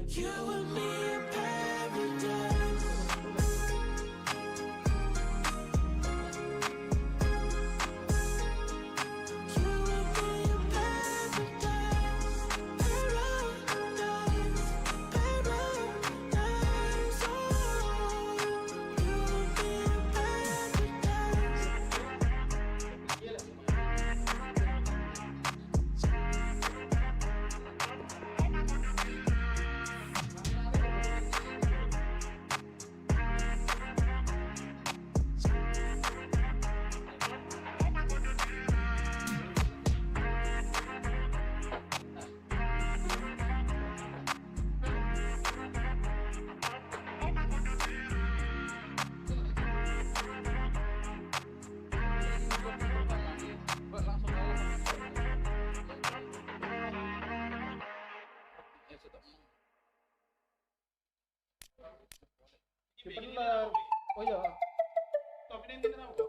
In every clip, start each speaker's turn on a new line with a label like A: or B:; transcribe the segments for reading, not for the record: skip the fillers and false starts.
A: You and me in paradise. You and me in paradise. Paradise, paradise. Oh, you and me in paradise.
B: Bener. Oh iya. Tapi ini tahu kok.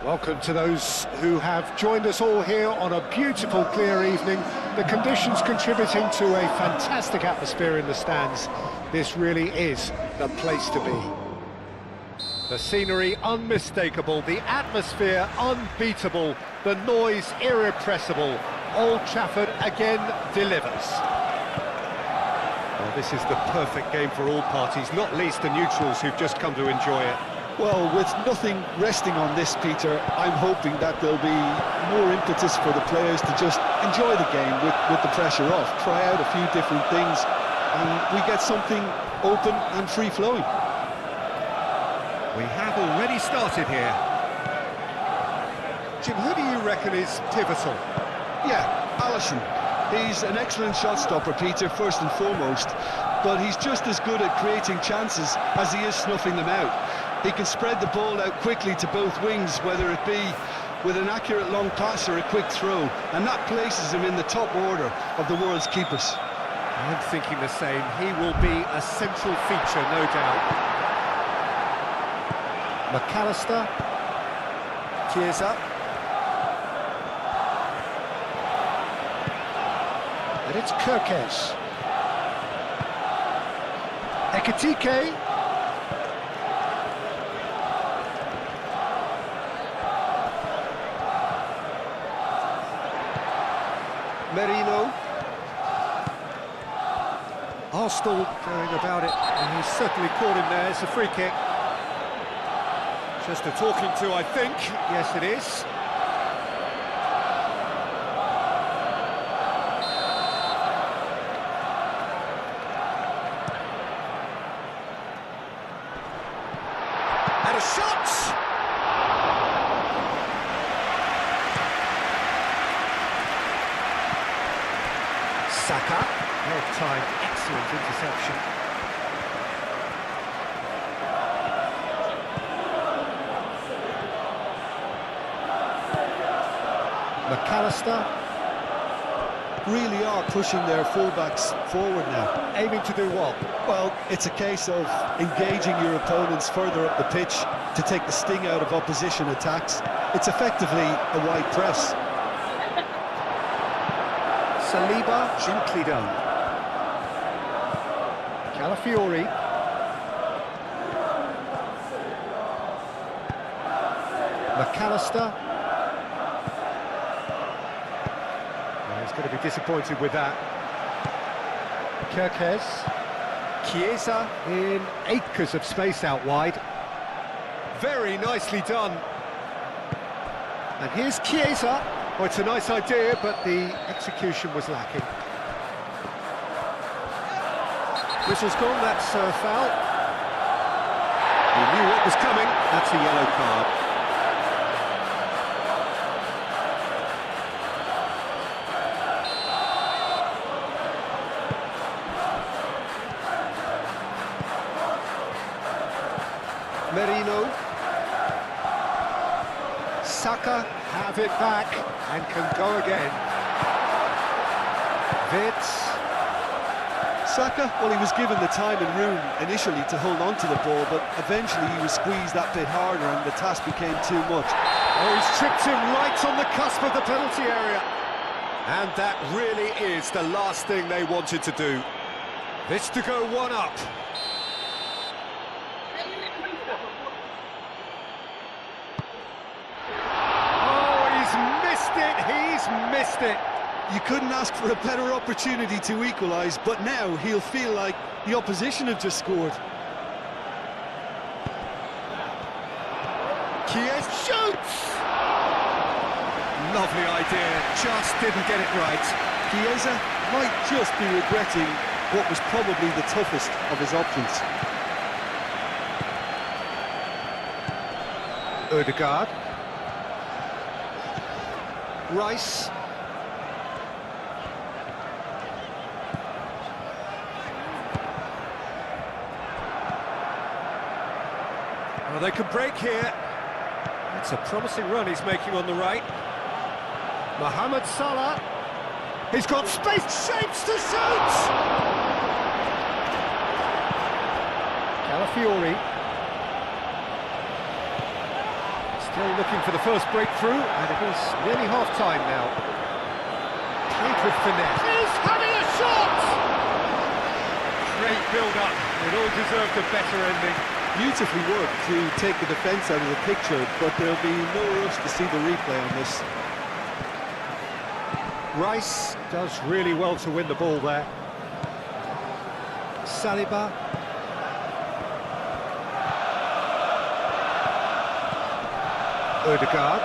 C: Welcome to those who have joined us all here on a beautiful, clear evening. The conditions contributing to a fantastic atmosphere in the stands. This really is the place to be. The scenery unmistakable, the atmosphere unbeatable, the noise irrepressible. Old Trafford again delivers. Well, this is the perfect game for all parties, not least the neutrals who've just come to enjoy it.
D: Well, with nothing resting on this, Peter, I'm hoping that there'll be more impetus for the players to just enjoy the game with the pressure off, try out a few different things, and we get something open and free-flowing.
C: We have already started here. Jim, who do you reckon is pivotal?
D: Yeah, Alisson. He's an excellent shot stopper, Peter, first and foremost, but he's just as good at creating chances as he is snuffing them out. He can spread the ball out quickly to both wings, whether it be with an accurate long pass or a quick throw, and that places him in the top order of the world's keepers.
C: I'm thinking the same. He will be a central feature, no doubt. McAllister. Chiesa. And it's Kirkes. Ekitike. Merino. Arsenal going about it, and he's certainly caught him there. It's a free kick. Just a talking to, I think. Yes, it is. And a shot! Saka, well-timed, excellent interception. McAllister.
D: Really are pushing their fullbacks forward now.
C: Aiming to do what?
D: Well, it's a case of engaging your opponents further up the pitch to take the sting out of opposition attacks. It's effectively a wide press.
C: Saliba, gently done. Calafiori. McAllister. He's going to be disappointed with that. Kirkes. Chiesa in acres of space out wide. Very nicely done. And here's Chiesa. Oh, it's a nice idea, but the execution was lacking. Whistle's gone, that's a foul. He knew what was coming, that's a yellow card. Merino. Saka have it back and can go again. Vitz.
D: Saka, well, he was given the time and room initially to hold on to the ball, but eventually he was squeezed that bit harder and the task became too much.
C: Oh, he's tripped him right on the cusp of the penalty area. And that really is the last thing they wanted to do. This to go one up. He's missed it.
D: You couldn't ask for a better opportunity to equalise, but now he'll feel like the opposition have just scored.
C: Chiesa shoots! Lovely idea, just didn't get it right.
D: Chiesa might just be regretting what was probably the toughest of his options.
C: Ødegaard. Rice. Well, they could break here. It's a promising run he's making on the right. Mohamed Salah. He's got space, shapes to shoot! Calafiori. Still looking for the first breakthrough, and it is nearly half-time now. Played with finesse. He's having a shot! Great build-up. It all deserved a better ending.
D: Beautifully worked to take the defence out of the picture, but there'll be no rush to see the replay on this.
C: Rice does really well to win the ball there. Saliba. Ødegaard.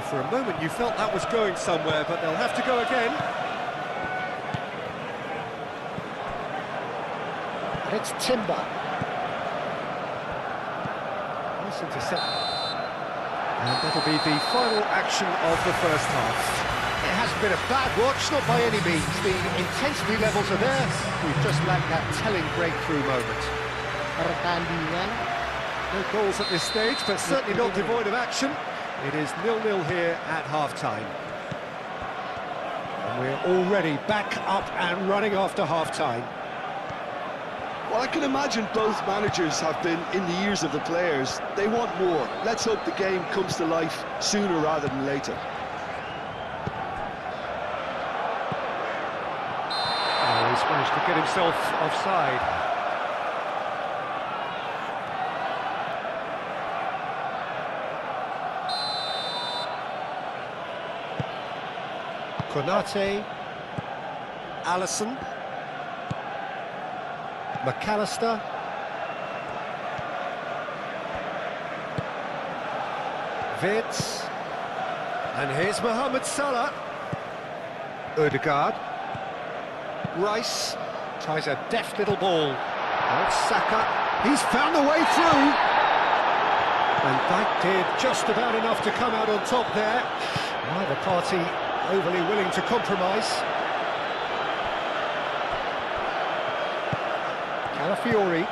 C: For a moment you felt that was going somewhere, but they'll have to go again. And it's Timber. Nice intercept. And that'll be the final action of the first half. It hasn't been a bad watch, not by any means. The intensity levels are there. We've just lacked that telling breakthrough moment. No goals at this stage, but certainly not devoid of action. It is 0-0 here at half-time. And we're already back up and running after half-time.
D: Well, I can imagine both managers have been in the ears of the players. They want more. Let's hope the game comes to life sooner rather than later.
C: managed to get himself offside. Konate, Allison, McAllister, Vitz, and here's Mohamed Salah. Odegaard, Rice, tries a deft little ball. Now it's Saka, he's found the way through. And Dijk did just about enough to come out on top there. Neither party overly willing to compromise. Calafiori.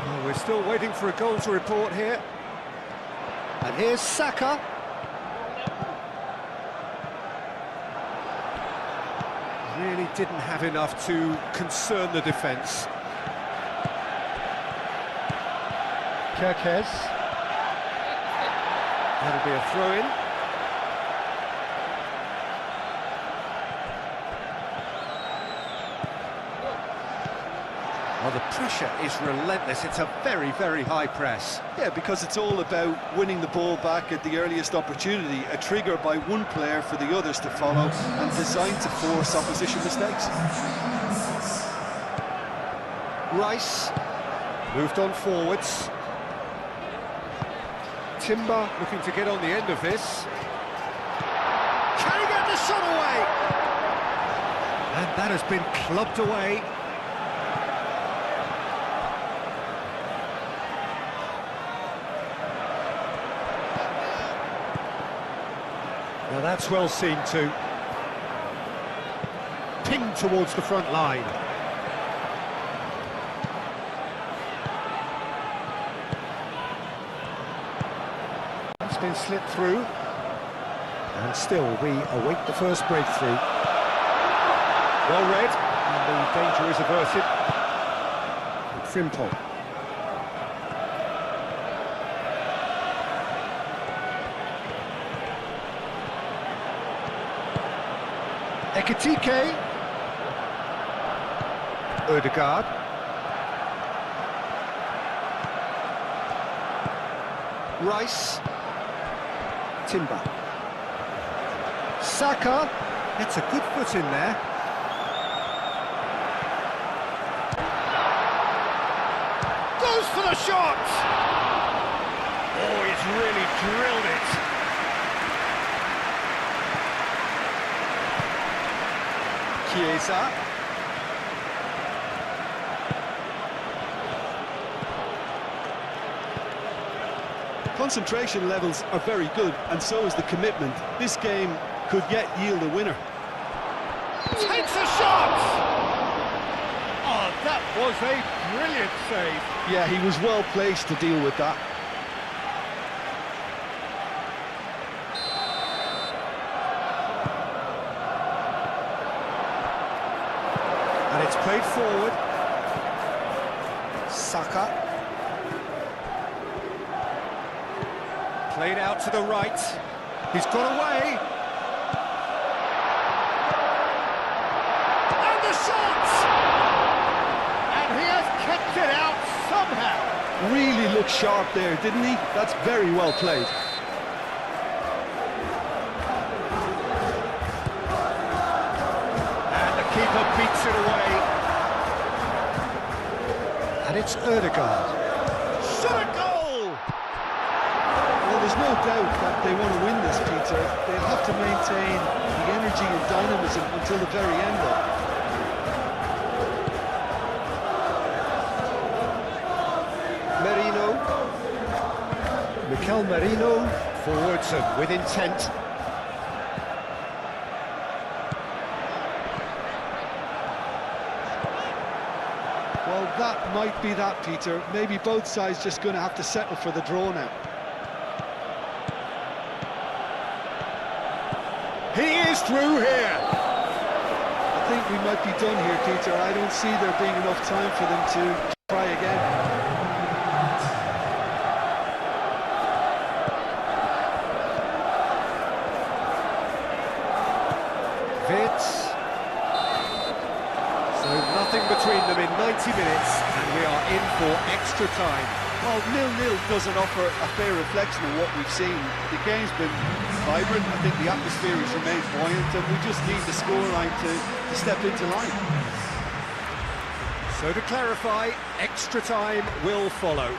C: Oh, we're still waiting for a goal to report here. And here's Saka. Really didn't have enough to concern the defence. Kerkez. That'll be a throw-in. Well, the pressure is relentless. It's a very, very high press.
D: Yeah, because it's all about winning the ball back at the earliest opportunity, a trigger by one player for the others to follow, and designed to force opposition mistakes.
C: Rice moved on forwards. Timber looking to get on the end of this. Can he get the shot away? And that has been clubbed away. Now that's well seen too. Pinged towards the front line. It's been slipped through. And still we await the first breakthrough. Well read, and the danger is averted. Frimpong. Ekitike. Odegaard. Rice. Timber. Saka. Gets a good foot in there. Goes for the shot! Oh, he's really drilled it. Chiesa.
D: Concentration levels are very good, and so is the commitment. This game could yet yield a winner.
C: Takes a shot! Oh, that was a brilliant save.
D: Yeah, he was well placed to deal with that.
C: And it's played forward. Saka. Played out to the right. He's got away. And the shot! And he has kept it out somehow.
D: Really looked sharp there, didn't he? That's very well played.
C: And the keeper beats it away. And it's Odegaard. Shot a goal!
D: Well, there's no doubt that they want to win this, Peter. They'll have to maintain the energy and dynamism until the very end, though.
C: Merino. Mikel Merino. Forwards and with intent.
D: Well, that might be that, Peter. Maybe both sides just going to have to settle for the draw now.
C: He is through here.
D: I think we might be done here, Peter. I don't see there being enough time for them to try again.
C: 90 minutes and we are in for extra time.
D: Well, 0-0 doesn't offer a fair reflection of what we've seen. The game's been vibrant. I think the atmosphere has remained buoyant, and we just need the scoreline to step into line.
C: So to clarify, extra time will follow.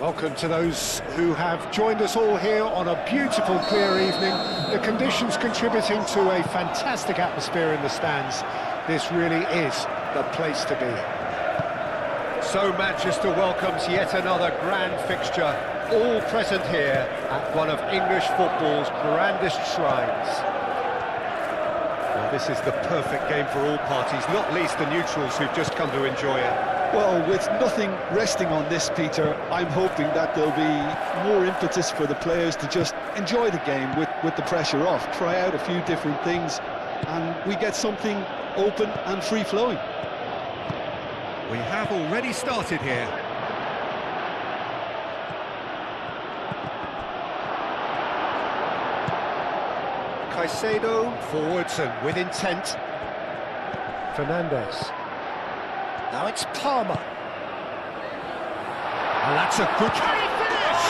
C: Welcome to those who have joined us all here on a beautiful, clear evening. The conditions contributing to a fantastic atmosphere in the stands. This really is the place to be. So Manchester welcomes yet another grand fixture, all present here at one of English football's grandest shrines. Well, this is the perfect game for all parties, not least the neutrals who've just come to enjoy it.
D: Well, with nothing resting on this, Peter, I'm hoping that there'll be more impetus for the players to just enjoy the game with the pressure off, try out a few different things, and we get something open and free-flowing.
C: We have already started here. Caicedo forwards and with intent. Fernandez. Now it's Palmer. And that's a good... Can he finish?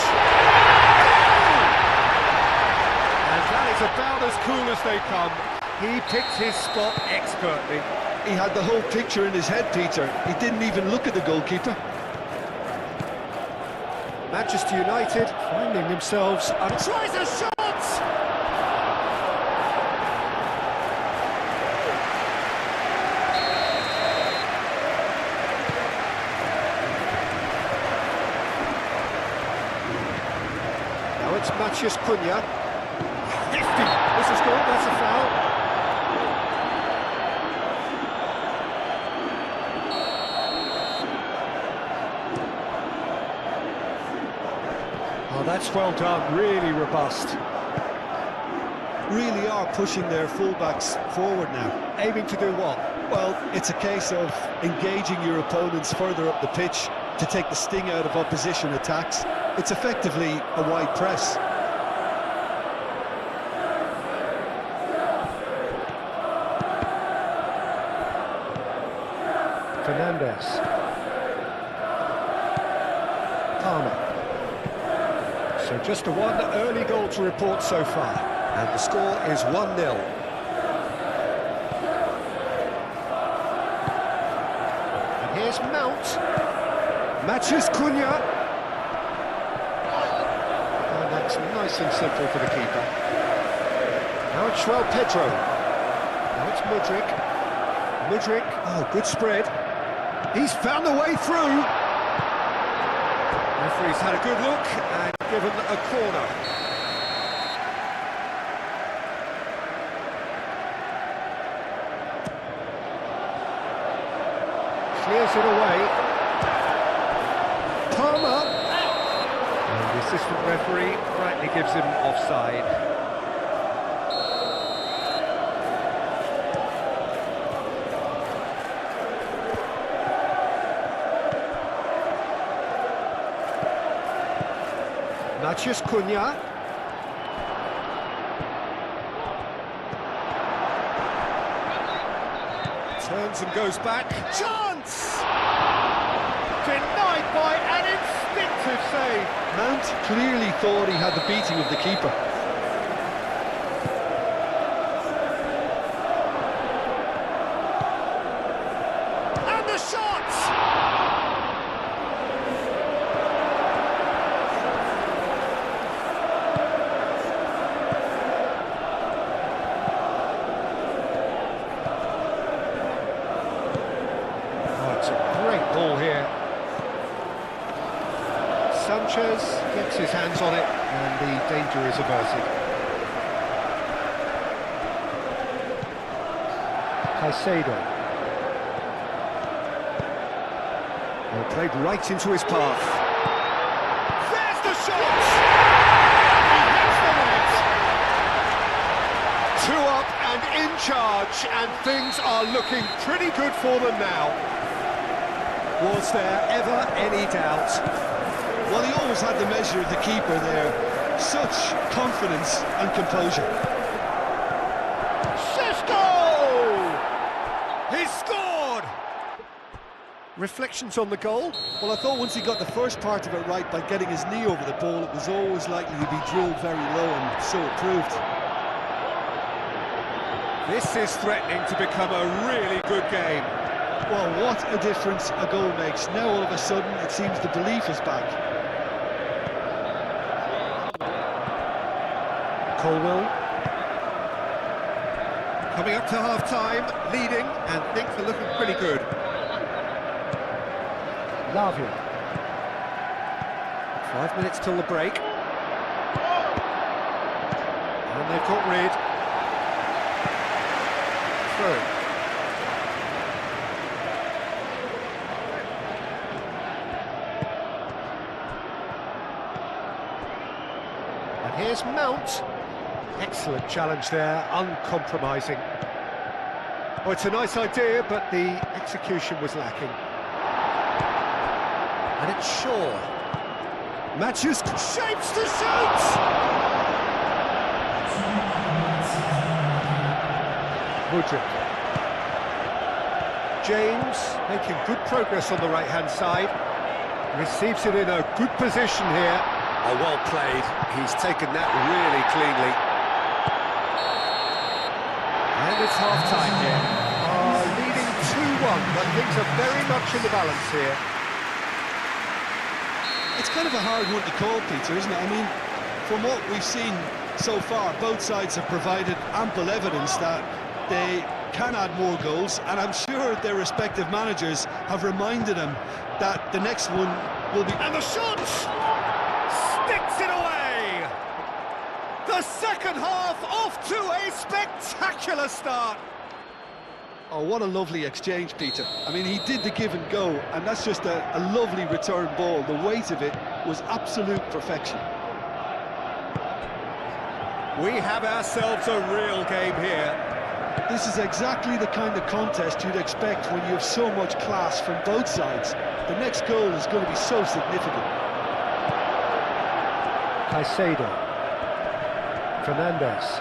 C: And that is about as cool as they come. He picked his spot expertly.
D: He had the whole picture in his head, Peter. He didn't even look at the goalkeeper.
C: Manchester United finding themselves and tries a shot! Now it's Matheus Cunha. Hefty! This is good, that's a foul. Oh, that's well done, really robust.
D: Really are pushing their fullbacks forward now.
C: Aiming to do what?
D: Well, it's a case of engaging your opponents further up the pitch to take the sting out of opposition attacks. It's effectively a wide press.
C: Fernandez. Palmer. So just the one early goal to report so far, and the score is 1-0. And here's Mount. Matheus Cunha. It's nice and simple for the keeper. Now it's João Pedro. Now it's Mudryk. Mudryk, oh, good spread. He's found the way through. Referee's had a good look and given a corner. Clears it away. Palmer. And the assistant referee rightly gives him offside. Matheus Cunha. Turns and goes back. Chance! Denied by an instinctive save.
D: Mount clearly thought he had the beating of the keeper.
C: And the shot! Oh, it's a great ball here. Sanchez gets his hands on it and the danger is averted. Caicedo. Well, played right into his path. There's the shot! He hits the net! 2 up and in charge, and things are looking pretty good for them now. Was there ever any doubt?
D: Well, he always had the measure of the keeper there. Such confidence and composure.
C: He scored! Reflections on the goal?
D: Well, I thought once he got the first part of it right by getting his knee over the ball, it was always likely to be drilled very low, and so it proved.
C: This is threatening to become a really good game.
D: Well, what a difference a goal makes. Now all of a sudden it seems the belief is back.
C: Colwell. Coming up to half-time, leading, and things are looking pretty good. Lavia. 5 minutes till the break. And they've got rid. Through. And here's Mount. Excellent challenge there, uncompromising. Well, it's a nice idea, but the execution was lacking. And it's Shaw. Matthews shapes to shoot! Mudryk. James making good progress on the right-hand side. Receives it in a good position here. Oh, well played. He's taken that really cleanly. And it's half-time here. Leading 2-1, but things are very much in the balance here.
D: It's kind of a hard one to call, Peter, isn't it? I mean, from what we've seen so far, both sides have provided ample evidence that they can add more goals, and I'm sure their respective managers have reminded them that the next one will be...
C: And the shot! Sticks it away! The second half off to a spectacular start!
D: Oh, what a lovely exchange, Peter. I mean, he did the give and go, and that's just a lovely return ball. The weight of it was absolute perfection.
C: We have ourselves a real game here.
D: This is exactly the kind of contest you'd expect when you have so much class from both sides. The next goal is going to be so significant.
C: Caicedo. Fernandes.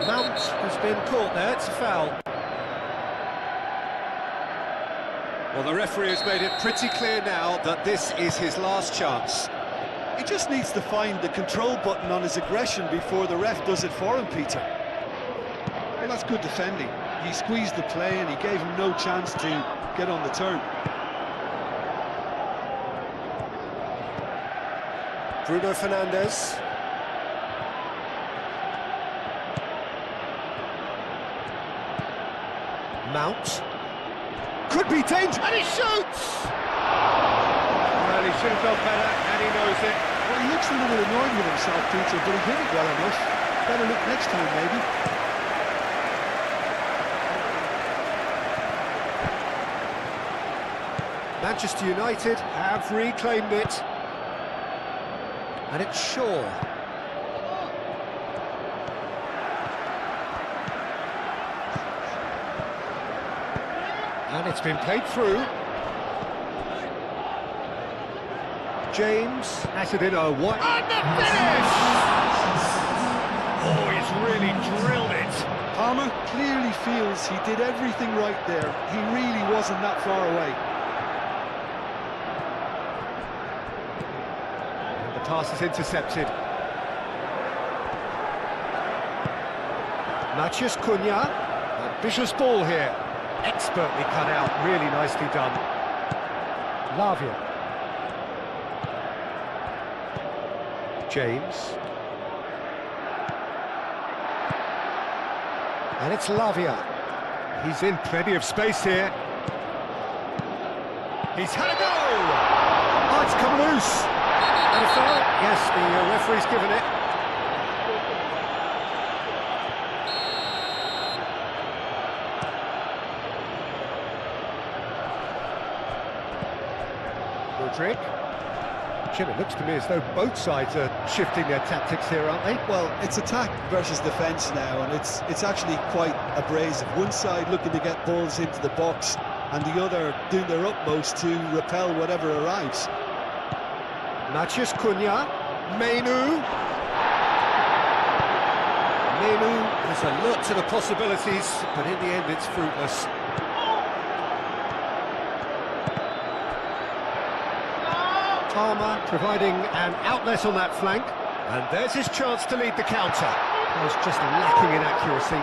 C: Mount has been caught there, it's a foul. Well, the referee has made it pretty clear now that this is his last chance.
D: He just needs to find the control button on his aggression before the ref does it for him, Peter. Well, that's good defending. He squeezed the play and he gave him no chance to get on the turn.
C: Bruno Fernandes. Mount. Could be dangerous, and he shoots! Well, he should have done better, and he knows it.
D: Well, he looks a little annoyed with himself, Peter, but he hit it well enough. Better look next time, maybe.
C: Manchester United have reclaimed it. And it's Shaw. And it's been played through. James has it in a what? And the finish! Oh, he's really drilled it.
D: Palmer clearly feels he did everything right there. He really wasn't that far away.
C: And the pass is intercepted. Matheus Cunha. Ambitious ball here. Expertly cut out, really nicely done. Lavia. James. And it's Lavia. He's in plenty of space here. He's had a go! Oh, it's come loose. And a foul? Yes, the referee's given it. Rodrick. Jim, it looks to me as though both sides are shifting their tactics here, aren't they?
D: Well, it's attack versus defence now, and it's actually quite abrasive. One side looking to get balls into the box, and the other doing their utmost to repel whatever arrives.
C: Matheus Cunha. Menu. Menu has alert to the possibilities, but in the end it's fruitless. Palmer providing an outlet on that flank, and there's his chance to lead the counter. That was just lacking in accuracy.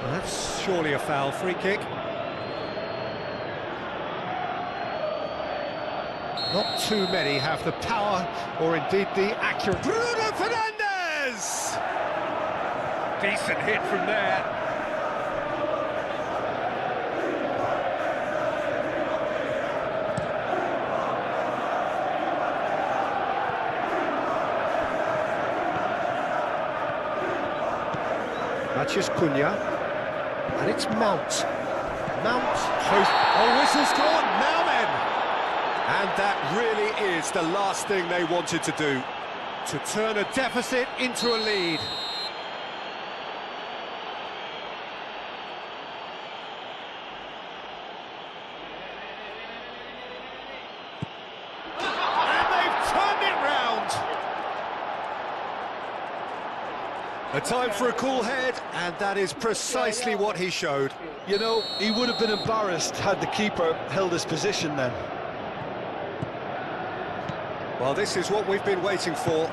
C: Well, that's surely a foul. Free kick. Not too many have the power, or indeed the accuracy. Bruno Fernandes! Decent hit from there. Matheus Cunha. And it's Mount. Mount. Oh, whistle's gone. Now then. And that really is the last thing they wanted to do. To turn a deficit into a lead. And they've turned it round. A time for a cool head, and that is precisely what he showed.
D: You know, he would have been embarrassed had the keeper held his position then.
C: Well, this is what we've been waiting for.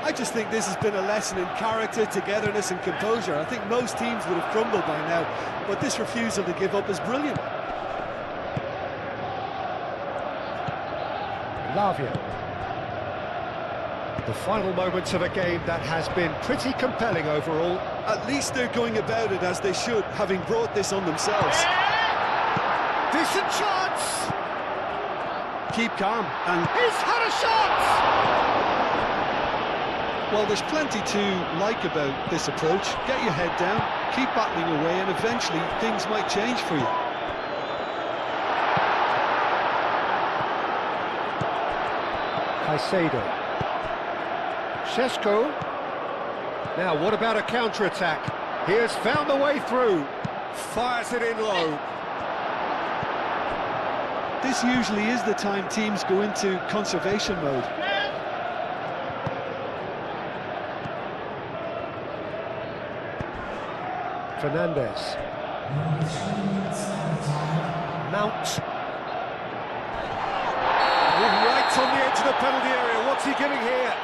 D: I just think this has been a lesson in character, togetherness and composure. I think most teams would have crumbled by now, but this refusal to give up is brilliant.
C: Lavia. The final moments of a game that has been pretty compelling overall.
D: At least they're going about it as they should, having brought this on themselves.
C: Decent chance!
D: Keep calm and...
C: He's had a shot!
D: Well, there's plenty to like about this approach. Get your head down, keep battling away, and eventually things might change for you.
C: Caicedo. Šeško. Now, what about a counter-attack? He has found the way through. Fires it in low.
D: This usually is the time teams go into conservation mode.
C: Fernandes. Mount. Oh, right on the edge of the penalty area. What's he giving here?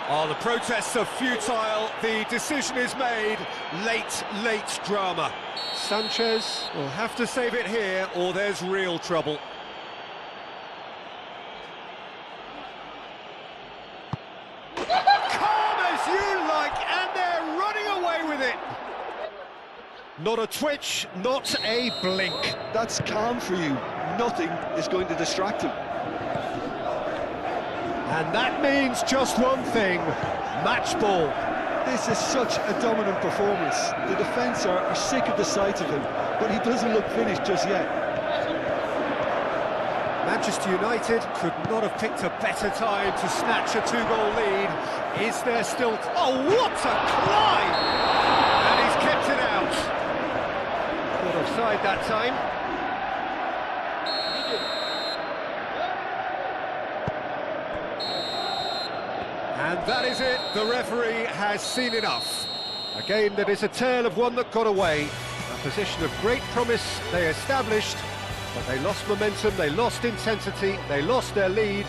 C: Oh, the protests are futile. The decision is made. Late drama. Sanchez will have to save it here, or there's real trouble. Calm as you like, and they're running away with it. Not a twitch, not a blink.
D: That's calm for you. Nothing is going to distract him.
C: And that means just one thing, match ball.
D: This is such a dominant performance. The defence are sick of the sight of him, but he doesn't look finished just yet.
C: Manchester United could not have picked a better time to snatch a two-goal lead. Is there still... Oh, what a climb! And he's kept it out. Caught offside that time. And that is it, the referee has seen enough. A game that is a tale of one that got away. A position of great promise they established, but they lost momentum, they lost intensity, they lost their lead,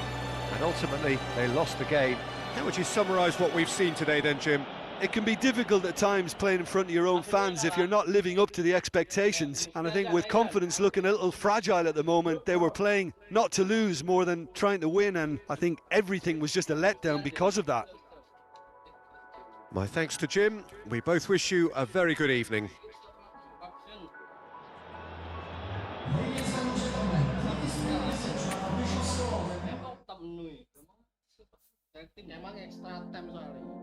C: and ultimately they lost the game. How would you summarise what we've seen today then, Jim?
D: It can be difficult at times playing in front of your own fans if you're not living up to the expectations, and I think with confidence looking a little fragile at the moment, they were playing not to lose more than trying to win, and I think everything was just a letdown because of that.
C: My thanks to Jim. We both wish you a very good evening.
B: Tim emang extra time soalnya.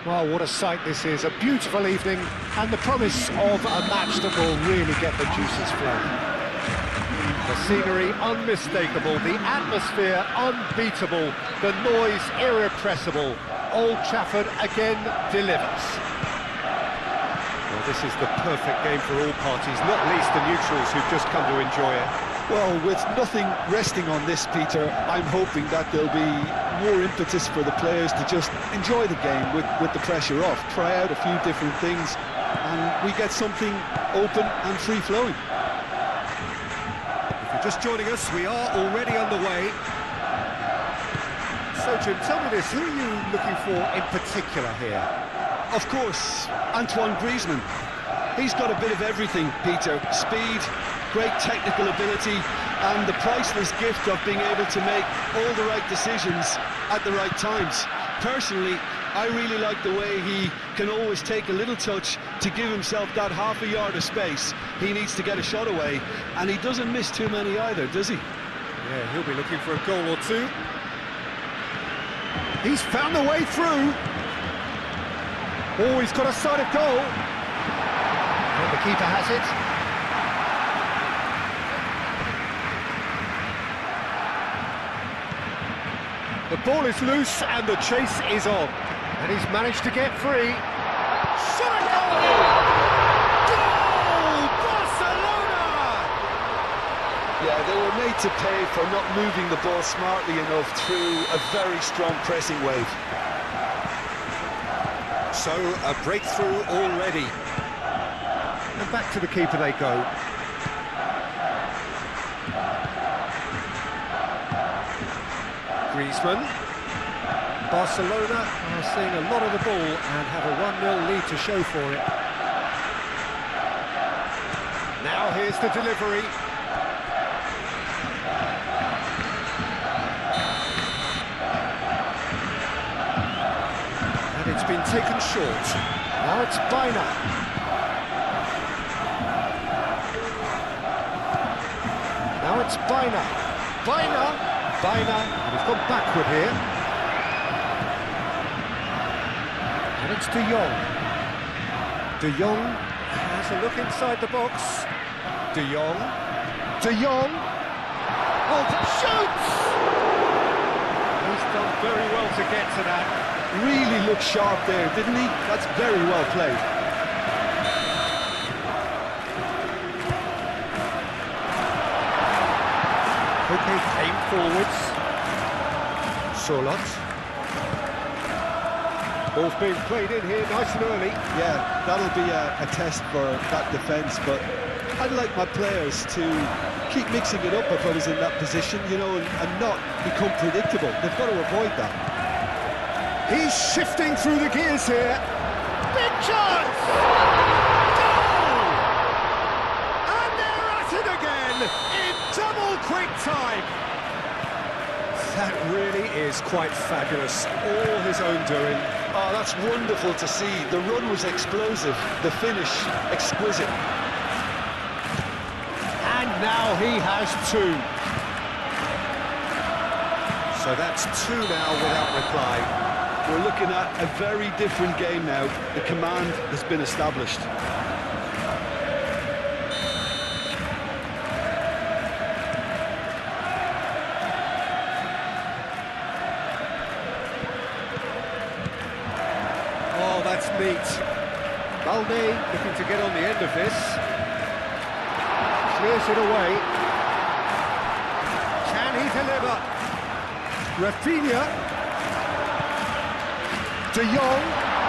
C: Well, what a sight this is, a beautiful evening, and the promise of a match that will really get the juices flowing. The scenery unmistakable, the atmosphere unbeatable, the noise irrepressible. Old Trafford again delivers. Well, this is the perfect game for all parties, not least the neutrals who've just come to enjoy it.
D: Well, with nothing resting on this, Peter, I'm hoping that there'll be more impetus for the players to just enjoy the game with the pressure off, try out a few different things, and we get something open and free-flowing.
C: If you're just joining us, we are already underway. So, Jim, tell me this, who are you looking for in particular here?
D: Of course, Antoine Griezmann. He's got a bit of everything, Peter. Speed, great technical ability, and the priceless gift of being able to make all the right decisions at the right times. Personally, I really like the way he can always take a little touch to give himself that half a yard of space. He needs to get a shot away, and he doesn't miss too many either, does he?
C: Yeah, he'll be looking for a goal or two. He's found the way through. Oh, he's got a sight of goal. And the keeper has it. The ball is loose and the chase is on. And he's managed to get free. Shot at goal! Goal! Barcelona!
D: Yeah, they were made to pay for not moving the ball smartly enough through a very strong pressing wave.
C: So, a breakthrough already. And back to the keeper they go. Griezmann. Barcelona are seeing a lot of the ball and have a 1-0 lead to show for it. Now here's the delivery. And it's been taken short. Now it's Bina. Now it's Bina. Bina, and he's gone backward here. And it's De Jong. De Jong has a look inside the box. De Jong. Oh, shoots! He's done very well to get to that.
D: Really looked sharp there, didn't he? That's very well played.
C: Okay, came forwards. Solot. Ball's being played in here nice and early.
D: Yeah, that'll be a test for that defence, but I'd like my players to keep mixing it up if I was in that position, you know, and not become predictable. They've got to avoid that.
C: He's shifting through the gears here. Big chance! Goal! And they're at it again in double quick time. That really is quite fabulous. All his own doing.
D: Oh, that's wonderful to see. The run was explosive, the finish exquisite.
C: And now he has two. So that's two now without reply.
D: We're looking at a very different game now. The command has been established.
C: Oh, that's neat. Balde looking to get on the end of this. Clears it away. Can he deliver? Rafinha. De Jong.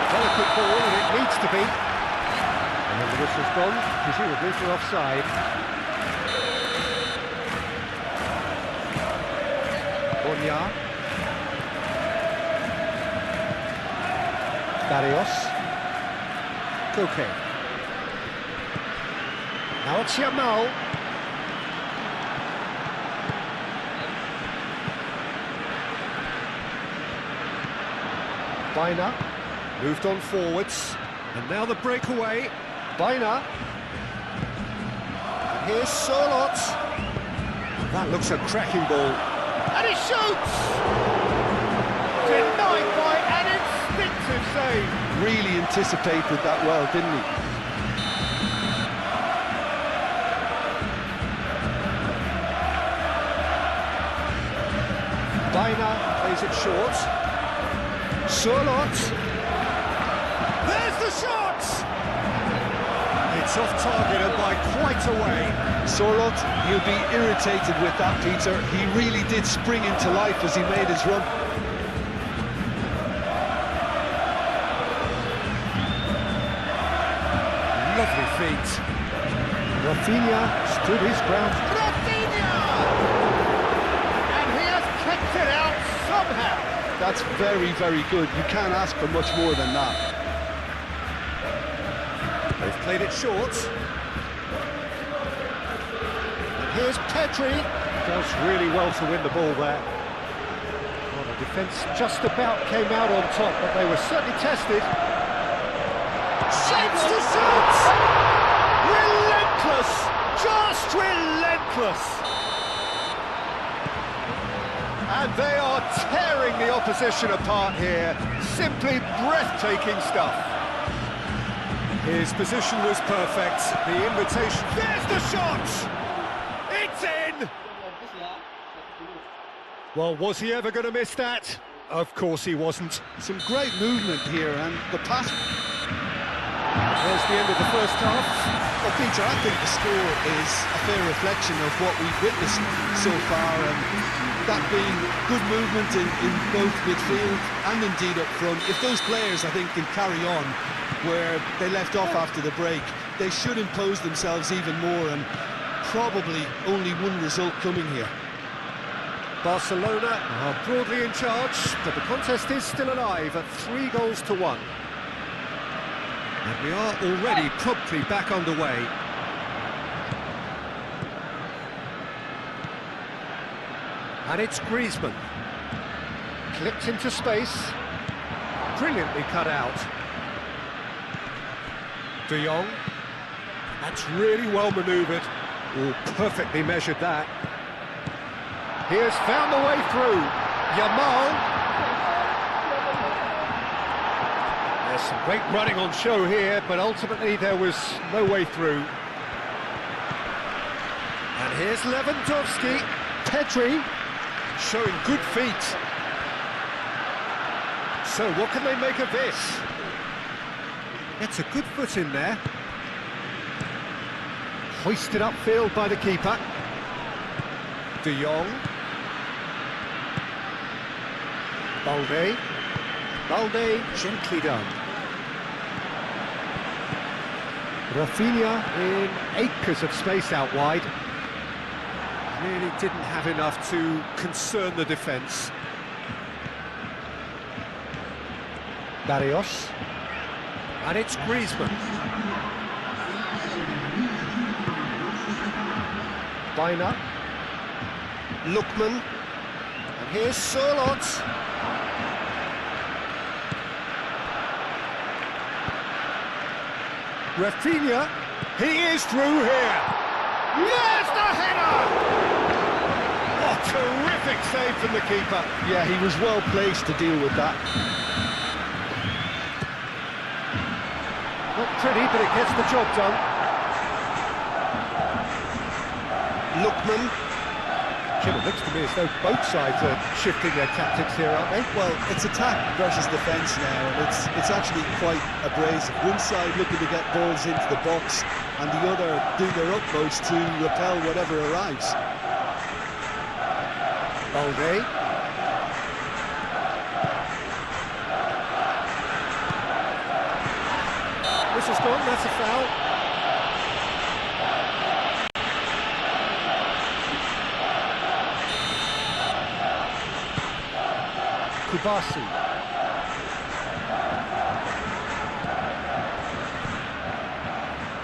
C: Delicate ball, and it needs to be. And the whistle's gone, presumably for offside. Bonya. Barrios. Koke. Now it's Yamal. Bina moved on forwards, and now the breakaway. Bina. And here's Solot. That looks a cracking ball. And he shoots! Denied by an instinctive save.
D: Really anticipated that well, didn't he?
C: Bina plays it short. Solot. There's the shot! It's off target and by quite a way.
D: Solot, you'll be irritated with that, Peter. He really did spring into life as he made his run.
C: Lovely feet. Rafinha stood his ground. Rafinha! And he has kicked it out somehow.
D: That's very, very good. You can't ask for much more than that.
C: They've Played it short. And here's Pedri. Does really well to win the ball there. Well, the defence just about came out on top, but they were certainly tested. Shapes to shoot! Relentless! Just relentless! And they are tearing the opposition apart here. Simply breathtaking stuff. His position was perfect. The invitation. There's the shot! It's in!
B: Bagus ya.
C: Well, was he ever going to miss that? Of course he wasn't.
D: Some great movement here, and the pass.
C: There's the end of the first half.
D: Well, Peter, I think the score is a fair reflection of what we've witnessed so far, and that being good movement in both midfield and indeed up front. If those players, I think, can carry on where they left off after the break, they should impose themselves even more, and probably only one result coming here.
C: Barcelona are broadly in charge, but the contest is still alive at 3-1. And we are already promptly back underway. And it's Griezmann. Clipped into space. Brilliantly cut out. De Jong. That's really well manoeuvred. Oh, perfectly measured that. He has found the way through. Yamal. There's some great running on show here, but ultimately there was no way through. And here's Lewandowski. Pedri showing good feet. So what can they make of this? It's a good foot in there. Hoisted upfield by the keeper. De Jong. Balde gently done. Rafinha in acres of space out wide. Really didn't have enough to concern the defence. Barrios. And it's Griezmann. Bina. Lookman. And here's Sørloth. Rafinha, he is through here. There's the header! Oh, terrific save from the keeper.
D: Yeah, he was well placed to deal with that.
C: Not pretty, but it gets the job done.
D: Lookman.
C: Jim, it looks to me as though both sides are shifting their tactics here, aren't they?
D: Well, it's attack versus defence now, and it's actually quite abrasive. One side looking to get balls into the box, and the other doing their utmost to repel whatever arrives.
C: Balde. Whistle's gone, that's a foul. Kubasi.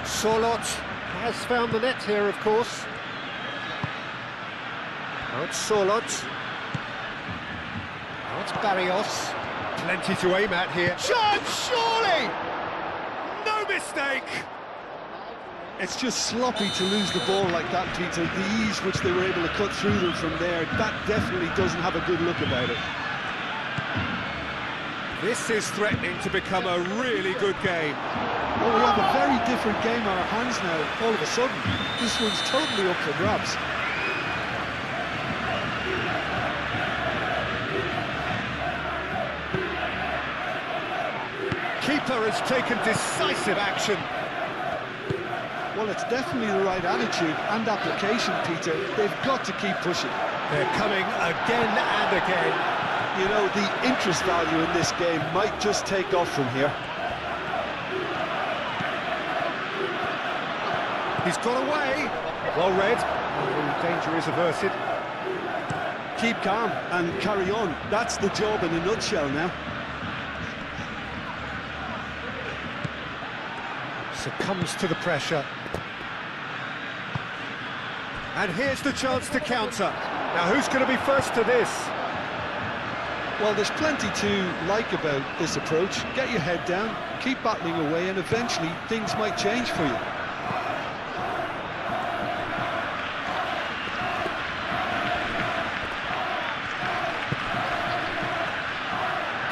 C: Sørloth has found the net here, of course. Now it's Sørloth. Now it's Barrios. Plenty to aim at here. Chance, surely! No mistake!
D: It's just sloppy to lose the ball like that, Peter. The ease which they were able to cut through them from there, that definitely doesn't have a good look about it.
C: This is threatening to become a really good game.
D: Well, we have a very different game on our hands now, all of a sudden. This one's totally up for grabs.
C: Keeper has taken decisive action.
D: Well, it's definitely the right attitude and application, Peter. They've got to keep pushing.
C: They're coming again and again.
D: You know, the interest value in this game might just take off from here.
C: He's got away. Well read. Oh, danger is averted.
D: Keep calm and carry on. That's the job in a nutshell now.
C: Succumbs to the pressure. And here's the chance to counter. Now, who's going to be first to this?
D: Well, there's plenty to like about this approach. Get your head down, keep battling away, and eventually things might change for you.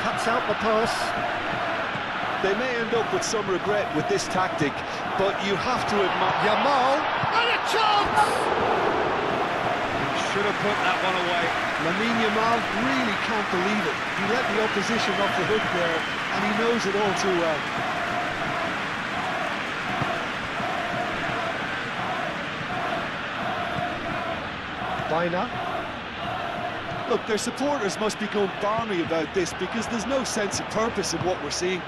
C: Cuts out the pass.
D: They may end up with some regret with this tactic, but you have to admire...
C: Yamal, and a chance! He should have put that one away.
D: Lamine Yamal really can't believe it. He let the opposition off the hook there, and he knows it all too well.
C: Bina.
D: Look, their supporters must be going balmy about this because there's no sense of purpose in what we're seeing.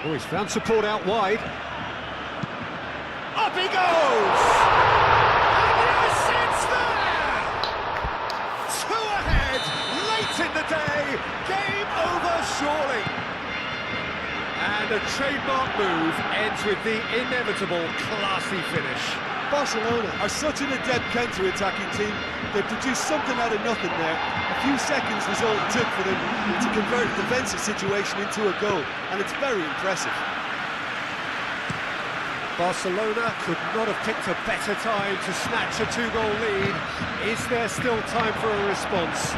C: Oh, he's found support out wide. Up he goes! And yes, it's there! Two ahead, late in the day, game over surely. And a trademark move ends with the inevitable classy finish.
D: Barcelona are such an adept counter-attacking team. They produced something out of nothing there. A few seconds was all it took for them to convert a defensive situation into a goal, and it's very impressive.
C: Barcelona could not have picked a better time to snatch a two-goal lead. Is there still time for a response?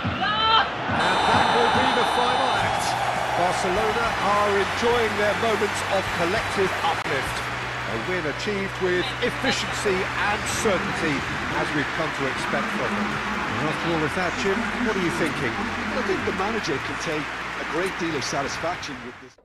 C: And that will be the final act. Barcelona are enjoying their moments of collective uplift. A win achieved with efficiency and certainty, as we've come to expect from them. And after all of that, Jim, what are you thinking?
D: I think the manager can take a great deal of satisfaction with this.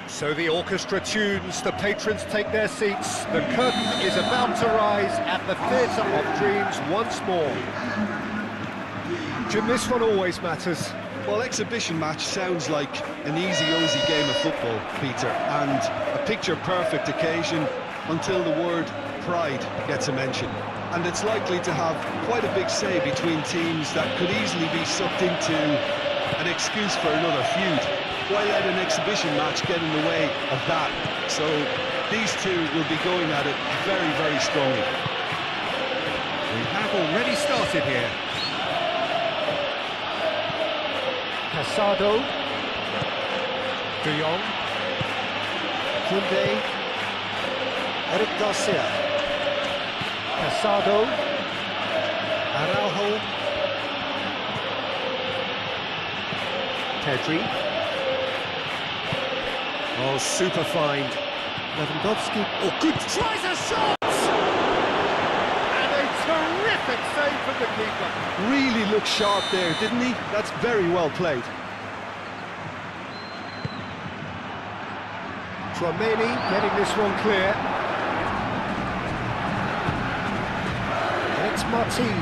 C: So the orchestra tunes, the patrons take their seats, the curtain is about to rise at the Theatre of Dreams once more. Jim, this one always matters.
D: Well, exhibition match sounds like an easy-ozy game of football, Peter, and a picture-perfect occasion until the word pride gets a mention. And it's likely to have quite a big say between teams that could easily be sucked into an excuse for another feud. Why let an exhibition match get in the way of that? So these two will be going at it very, very strongly.
C: We have already started here. Casado, De Jong, Koundé, Eric Garcia, Casado, Araujo, Pedri. Oh, super find. Lewandowski. Oh, good. Tries a shot! And a Terrific save from the keeper.
D: Really looked sharp there, didn't he? That's very well played.
C: Tchouaméni getting this one clear. And it's Martin.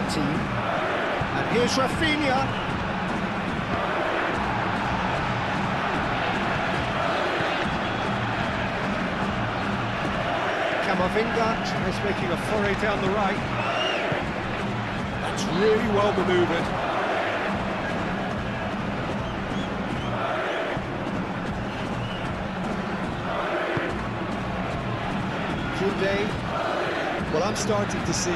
C: And here's Rafinha. Camavinga tries making a foray down the right. That's really well manoeuvred.
D: Well, I'm starting to see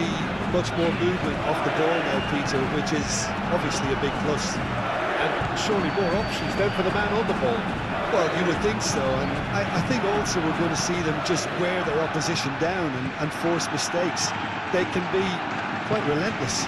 D: much more movement off the ball now, Peter, which is obviously a big plus.
C: And surely more options then for the man on the ball.
D: Well, you would think so, and I think also we're going to see them just wear their opposition down and force mistakes. They can be quite relentless.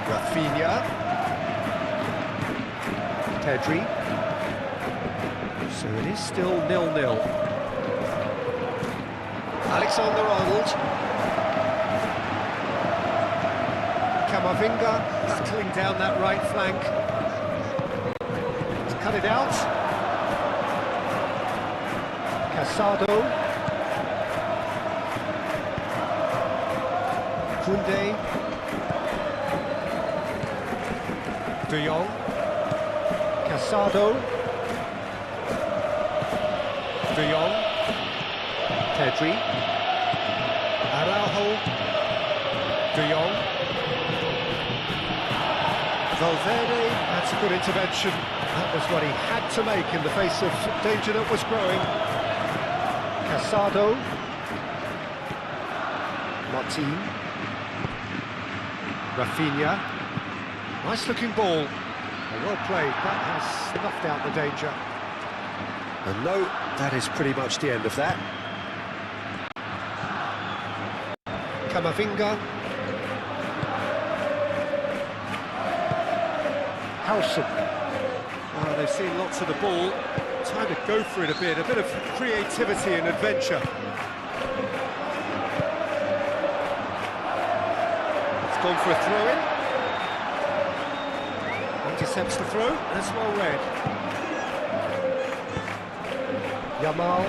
C: Rafinha, Pedri, so it is still 0-0. Alexander-Arnold, Camavinga battling down that right flank. Let's cut it out. Casado. Koundé, De Jong, Casado, De Jong, Pedri, Araujo, De Jong, Valverde. That's a good intervention. That was what he had to make in the face of danger that was growing. Casado, Martin, Rafinha, nice looking ball, well played, that has snuffed out the danger. And no, that is pretty much the end of that. Camavinga, Howson. They've seen lots of the ball, time to go for it a bit of creativity and adventure. Gone for a throw-in. Intercepts the throw, that's well read. Yamal.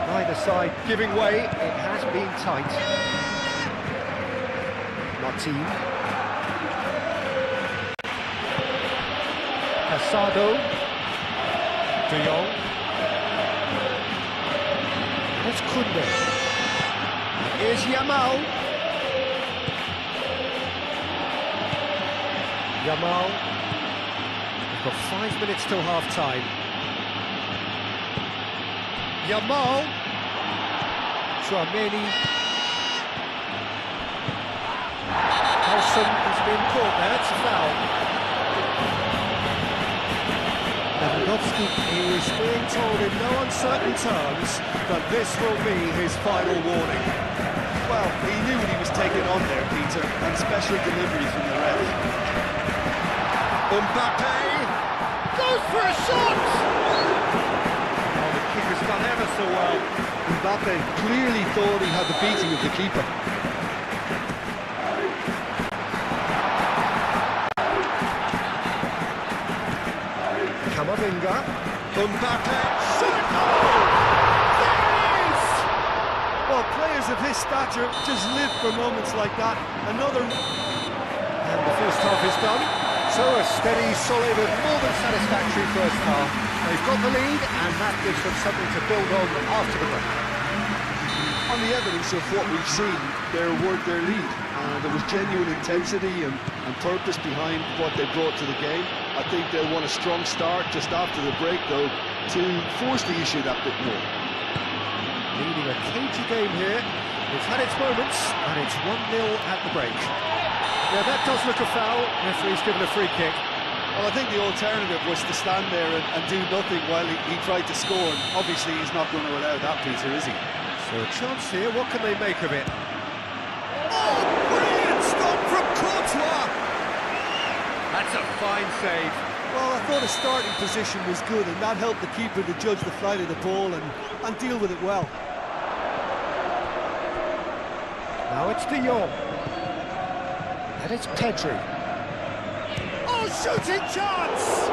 C: Neither side giving way, it has been tight. Martin. Casado. De Jong. There's Koundé. Here's Yamal. Yamal, we've got 5 minutes till half-time. Yamal, Tchouaméni, Howson has been caught there, it's a foul. Lewandowski is being told in no uncertain terms that this will be his final warning.
D: Well, he knew what he was taking on there, Peter, and special delivery from the ref.
C: Mbappe goes for a shot! Oh, the keeper's done ever so well.
D: Mbappe clearly thought he had the beating of the keeper.
C: Camavinga, Mbappe, oh! There it is!
D: Well, players of his stature just live for moments like that. Another...
C: And the first half is done. So a steady, solid and more than satisfactory first half. They've got the lead and that gives them something to build on after the break.
D: On the evidence of what we've seen, they worked their lead. There was genuine intensity and purpose behind what they brought to the game. I think they'll want a strong start just after the break, though, to force the issue that bit more.
C: Leading a cagey game here. It's had its moments and it's 1-0 at the break. Yeah, that does look a foul. Referee's given a free kick.
D: Well, I think the alternative was to stand there and do nothing while he tried to score. And obviously, he's not going to allow that, Peter, is he?
C: So a chance here, what can they make of it?
D: Oh, brilliant stop from Courtois!
C: That's a fine save.
D: Well, I thought his starting position was good, and that helped the keeper to judge the flight of the ball and deal with it well.
C: Now it's De Jong. And it's Pedri. Oh, shooting chance!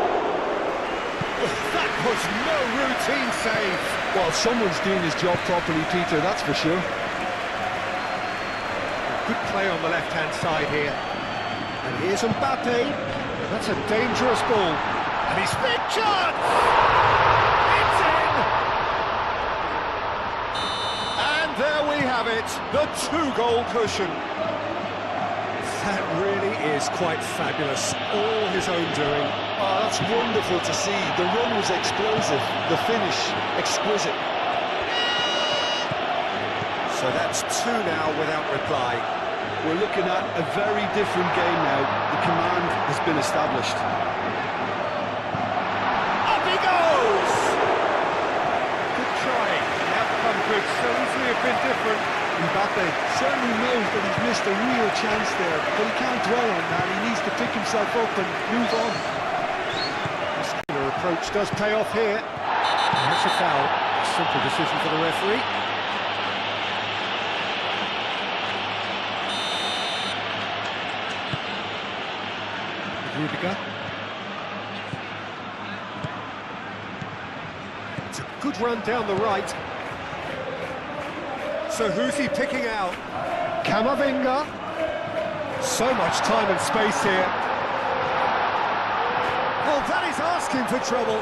C: That was no routine save.
D: Well, someone's doing his job properly, Peter, that's for sure.
C: Good play on the left-hand side here. And here's Mbappe. That's a dangerous ball. And he's big chance! It's in! And there we have it, the two-goal cushion. That really is quite fabulous, all his own doing.
D: Oh, that's wonderful to see. The run was explosive, the finish exquisite.
C: So that's two now without reply.
D: We're looking at a very different game now. The command has been established.
C: Up he goes! Good try. The outcome could so easily have been different.
D: Mbappe certainly knows that he's missed a real chance there, but he can't dwell on that. He needs to pick himself up and move on.
C: Muscular approach does pay off here. And that's a foul. Simple decision for the referee. Rudiger. It's a good run down the right. So who's he picking out? Camavinga. So much time and space here. Oh, that is asking for trouble.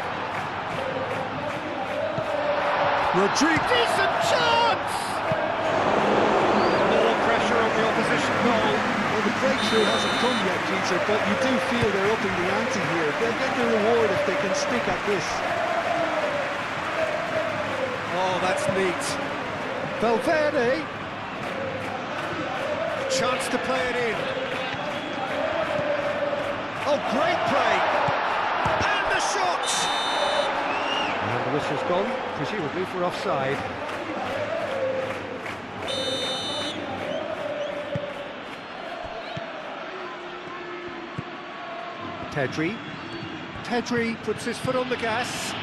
C: Rodriguez, decent chance! More pressure on the opposition goal.
D: Well, the breakthrough hasn't come yet, Peter, but you do feel they're upping the ante here. They'll get the reward if they can stick at this.
C: Oh, that's neat. Valverde. Chance to play it in. Oh, great play. And the shot! And the whistle's gone, presumably for offside. Pedri puts his foot on the gas.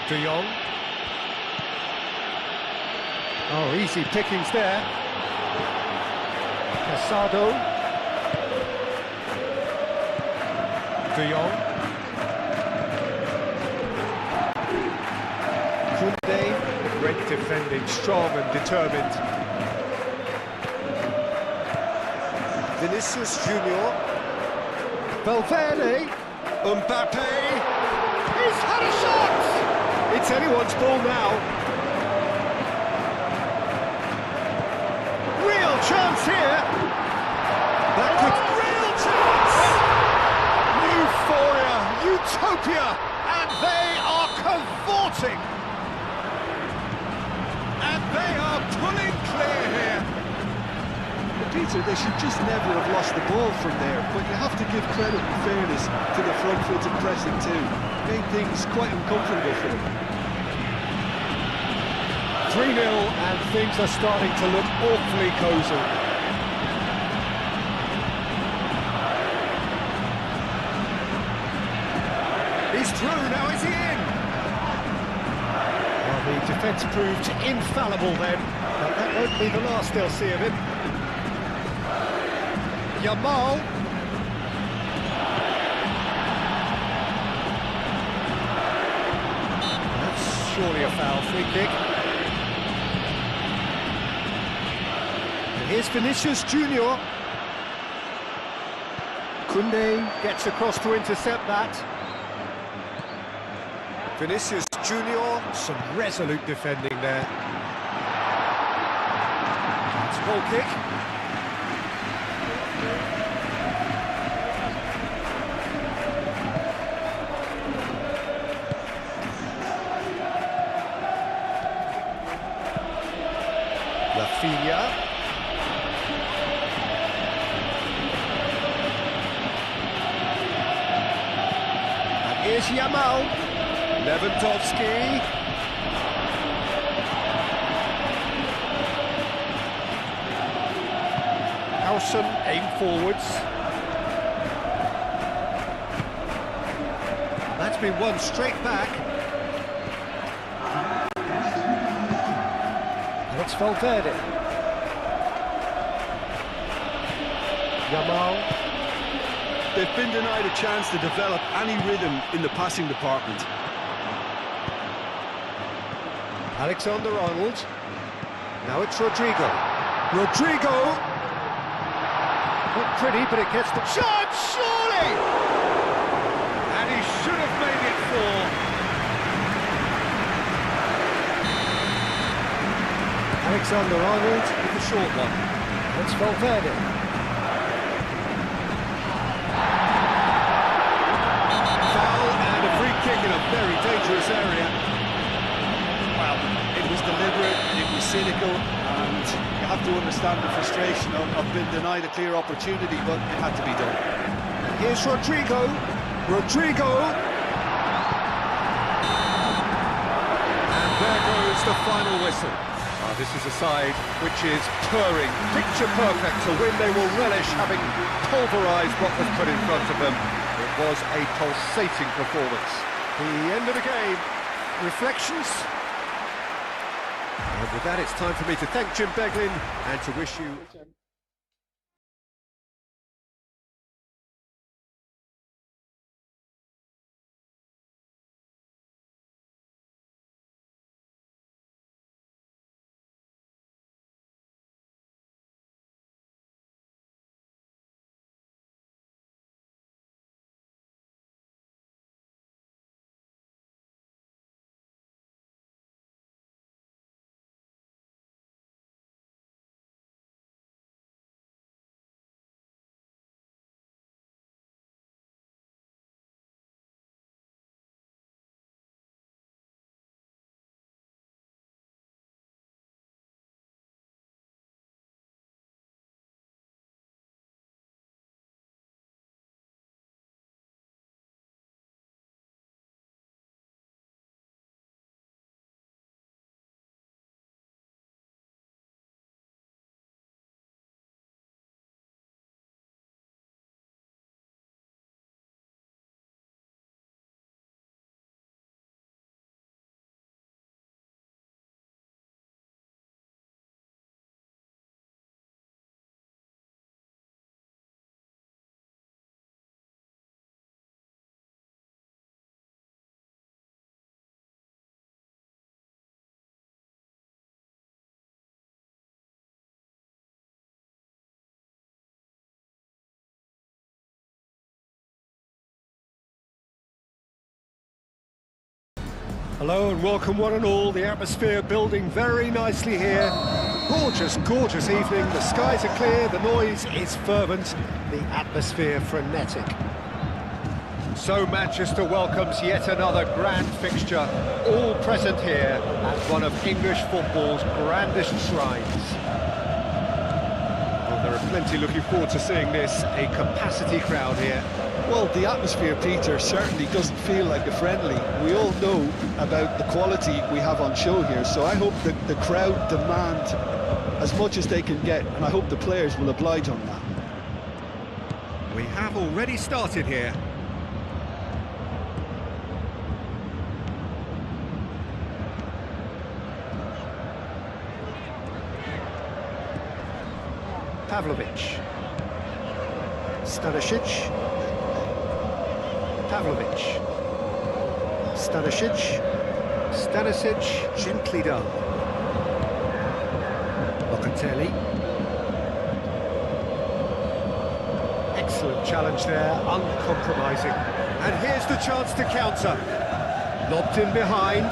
C: De Jong. Oh, easy pickings there. Casado. De Jong. Koundé. Great defending, strong and determined. Vinicius Junior. Valverde. Mbappe. He's had a shot! It's anyone's ball now. Real chance here. That could... Real chance! Euphoria, utopia, and they are cavorting. And they are pulling clear here.
D: Peter, they should just never have lost the ball from there, but you have to give credit and fairness to the front-footed pressing too. Made things quite uncomfortable for them.
C: 3-0 and things are starting to look awfully cosy. He's through, now is he in? Well, the defence proved infallible then, but that won't be the last they'll see of him. Yamal. That's surely a foul, free kick. And here's Vinicius Junior. Koundé gets across to intercept that. Vinicius Junior, some resolute defending there. It's a goal kick. Rafinha. Here's Yamal. Lewandowski. Howson aim forwards. That's been won straight back. And it's Valverde. Yamal.
D: They've been denied a chance to develop any rhythm in the passing department.
C: Alexander-Arnold. Now it's Rodrigo. Rodrigo! Not pretty, but it gets the shot, surely! And he should have made it four. Alexander-Arnold with the short one. That's Valverde. Foul and a free kick in a very dangerous area.
D: Well, it was deliberate, it was cynical, and you have to understand the frustration of being denied a clear opportunity, but it had to be done.
C: And here's Rodrigo. Rodrigo! And there goes the final whistle. This is a side which is purring, picture perfect to win. They will relish having pulverised what was put in front of them. It was a pulsating performance. The end of the game. Reflections? And with that, it's time for me to thank Jim Beglin and to wish you... Hello and welcome one and all. The atmosphere building very nicely here. Gorgeous, gorgeous evening. The skies are clear, the noise is fervent, the atmosphere frenetic. So Manchester welcomes yet another grand fixture, all present here at one of English football's grandest shrines. Well, there are plenty looking forward to seeing this, a capacity crowd here.
D: Well, the atmosphere, Peter, certainly doesn't feel like a friendly. We all know about the quality we have on show here, so I hope that the crowd demand as much as they can get, and I hope the players will oblige on that.
C: We have already started here. Pavlovic. Stanisic. Pavlovic. Stanisic. Stanisic, gently done. Locatelli. Excellent challenge there, uncompromising. And here's the chance to counter. Lobbed in behind.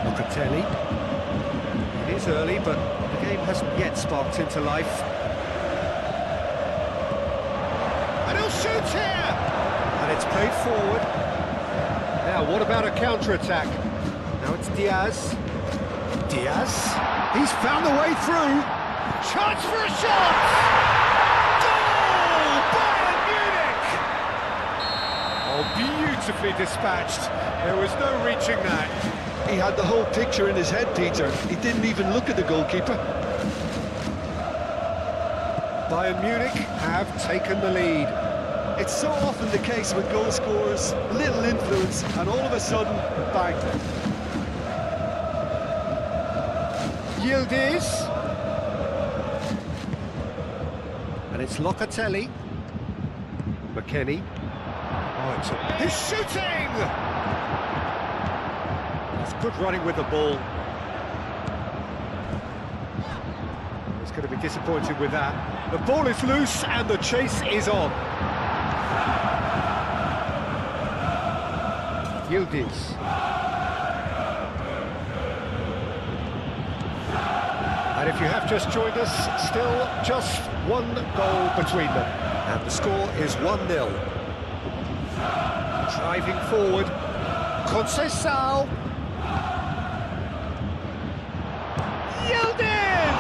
C: Locatelli. It is early, but the game hasn't yet sparked into life. And he'll shoot here! And it's played forward. Now, what about a counter-attack? Now it's Diaz. Diaz. He's found the way through. Chance for a shot! Goal! Bayern Munich! Oh, beautifully dispatched. There was no reaching that.
D: He had the whole picture in his head, Peter. He didn't even look at the goalkeeper.
C: Bayern Munich have taken the lead.
D: It's so often the case with goal scorers, little influence, and all of a sudden, bang.
C: Yildiz. And it's Locatelli. McKennie. Oh, he's shooting! That's good running with the ball. He's going to be disappointed with that. The ball is loose and the chase is on. Yildiz. And if you have just joined us, still just one goal between them. And the score is 1-0. Driving forward. Conceição. Yildiz!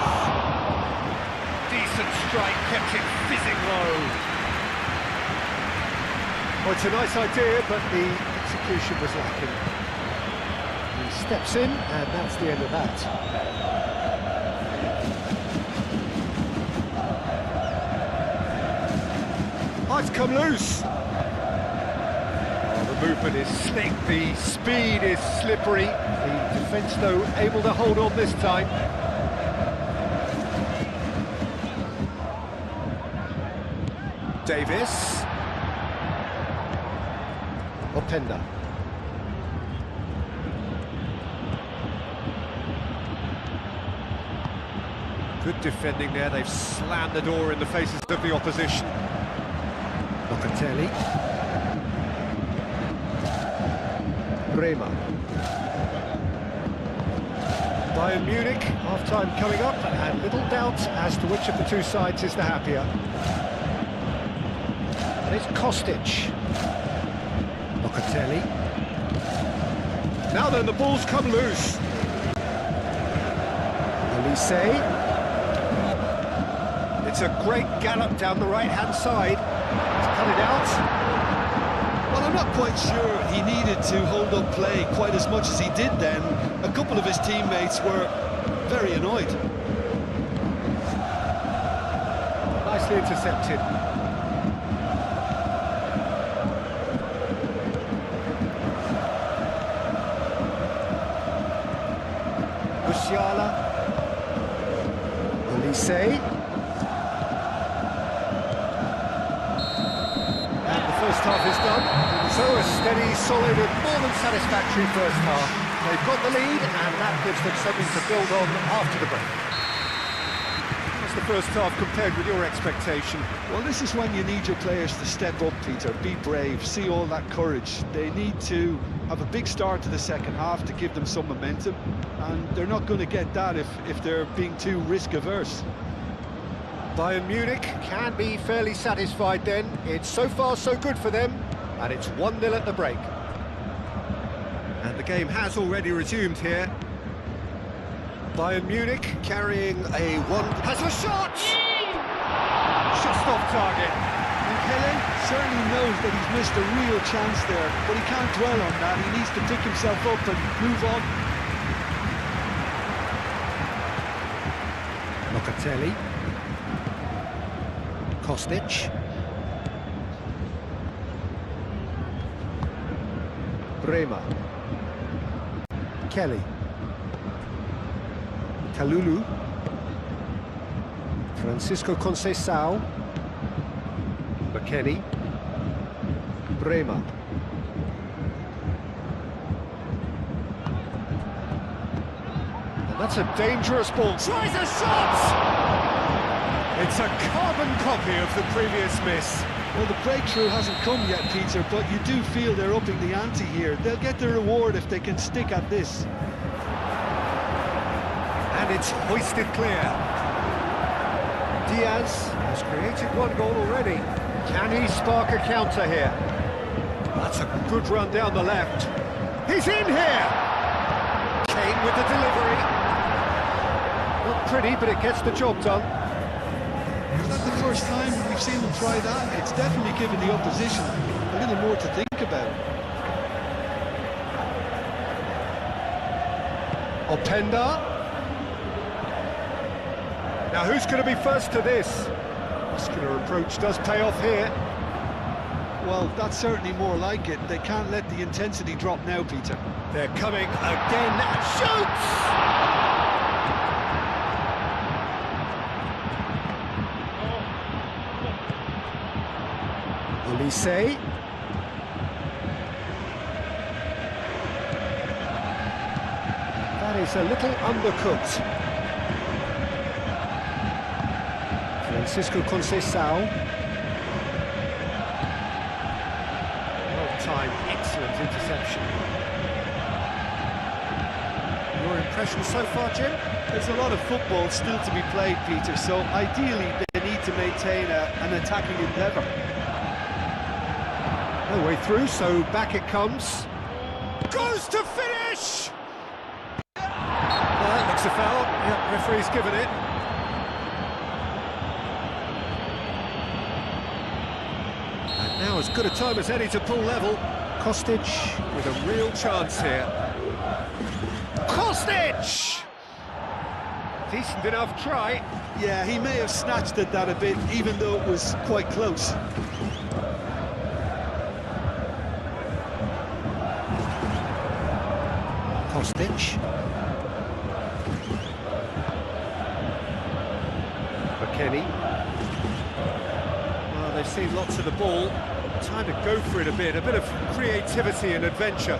C: Decent strike, kept it fizzing low. Well, it's a nice idea, but the execution was lacking. He steps in, and that's the end of that. Oh, it's come loose. Oh, the movement is slick, the speed is slippery. The defence, though, able to hold on this time. Davis. Openda. Good defending there, they've slammed the door in the faces of the opposition. Locatelli. Bremer. Bayern Munich, half-time coming up, and little doubt as to which of the two sides is the happier. And it's Kostic. Locatelli. Now then, the ball's come loose. Elise. It's a great gallop down the right-hand side. He's cut it out.
D: Well, I'm not quite sure he needed to hold up play quite as much as he did then. A couple of his teammates were very annoyed.
C: Nicely intercepted. Musiala. Elise. First half is done, so a steady, solid and more than satisfactory first half. They've got the lead and that gives them something to build on after the break. How's the first half compared with your expectation?
D: Well, this is when you need your players to step up, Peter, be brave, see all that courage. They need to have a big start to the second half to give them some momentum, and they're not going to get that if they're being too risk-averse.
C: Bayern Munich can be fairly satisfied then. It's so far so good for them, and it's 1-0 at the break. And the game has already resumed here. Bayern Munich carrying a one... Has a shot! Just off target.
D: Kelly certainly knows that he's missed a real chance there, but he can't dwell on that. He needs to pick himself up and move on.
C: Locatelli. Kostic. Bremer. Kelly. Kalulu. Francisco Conceição. McKennie. Bremer. And that's a dangerous ball. Tries a shot! It's a carbon copy of the previous miss.
D: Well, the breakthrough hasn't come yet, Peter, but you do feel they're upping the ante here. They'll get their reward if they can stick at this.
C: And it's hoisted clear. Diaz has created one goal already. Can he spark a counter here? That's a good run down the left. He's in here! with the delivery. Not pretty, but it gets the job done.
D: Is that the first time we've seen them try that? It's definitely given the opposition a little more to think about.
C: Openda. Now who's going to be first to this? Muscular approach does pay off here.
D: Well, that's certainly more like it. They can't let the intensity drop now, Peter.
C: They're coming again and shoots! Olise. That is a little undercooked. Francisco Conceição. Well timed, excellent interception. Your impression so far, Jim?
D: There's a lot of football still to be played, Peter, so ideally they need to maintain an attacking endeavour.
C: No way through, so back it comes. Goes to finish! That looks a foul. Yeah, referee's given it. And now as good a time as any to pull level. Kostic with a real chance here. Kostic! Decent enough try.
D: Yeah, he may have snatched at that a bit, even though it was quite close.
C: Kostic. McKennie. Well, they've seen lots of the ball. Time to go for it a bit of creativity and adventure.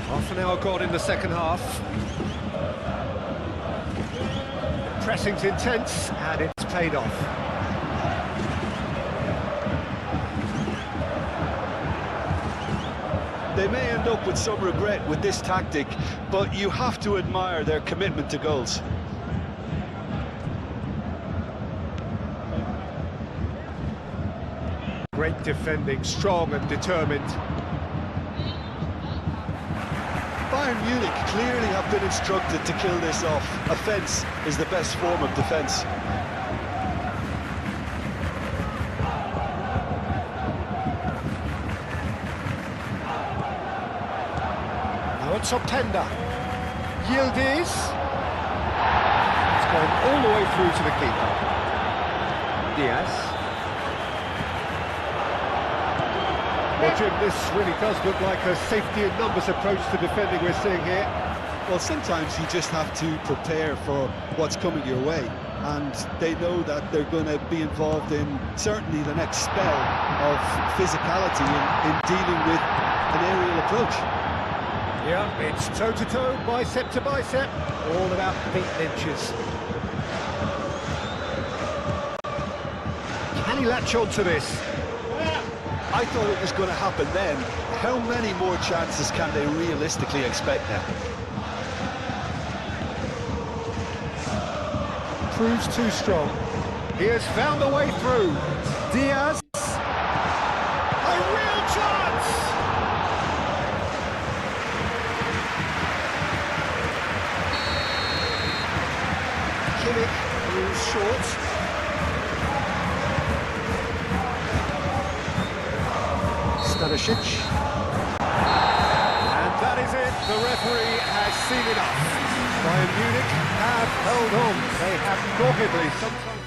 C: Half an hour gone in the second half. Pressing's intense, and it's paid off.
D: They may end up with some regret with this tactic, but you have to admire their commitment to goals.
C: Great defending, strong and determined.
D: Bayern Munich clearly have been instructed to kill this off. Offence is the best form of defence.
C: Now it's Openda. Yildiz. It's gone all the way through to the keeper. Diaz. Well, Jim, this really does look like a safety in numbers approach to defending we're seeing here.
D: Well, sometimes you just have to prepare for what's coming your way, and they know that they're going to be involved in certainly the next spell of physicality in dealing with an aerial approach.
C: Yeah, it's toe-to-toe, bicep to bicep, all about feet and inches. Can he latch on to this?
D: I thought it was going to happen then. How many more chances can they realistically expect now?
C: Proves too strong. He has found the way through. Diaz. A real chance! Kimmich moves short. Stanisic. And that is it. The referee has seen enough. Bayern Munich have held on. They have doggedly sometimes.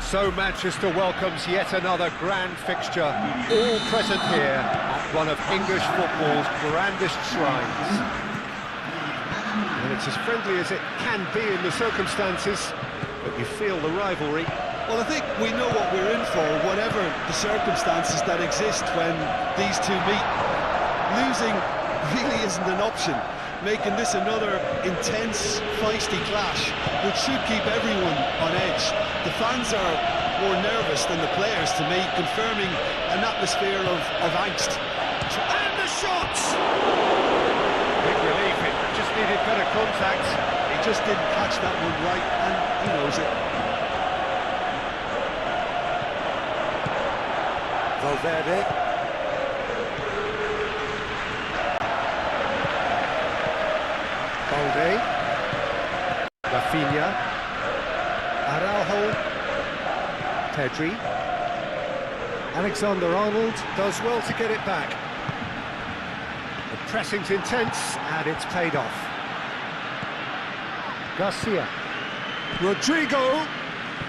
C: So Manchester welcomes yet another grand fixture, all present here at one of English football's grandest shrines. And it's as friendly as it can be in the circumstances, but you feel the rivalry.
D: Well, I think we know what we're in for, whatever the circumstances that exist when these two meet. Losing really isn't an option, making this another intense, feisty clash, which should keep everyone on edge. The fans are more nervous than the players, to me, confirming an atmosphere of angst. And the shots!
C: Big relief, it just needed better contact.
D: He just didn't catch that one right, and he knows it.
C: Valverde. Balde. Rafinha. Araujo. Pedri. Alexander-Arnold does well to get it back. The pressing's intense and it's paid off. Garcia. Rodrigo.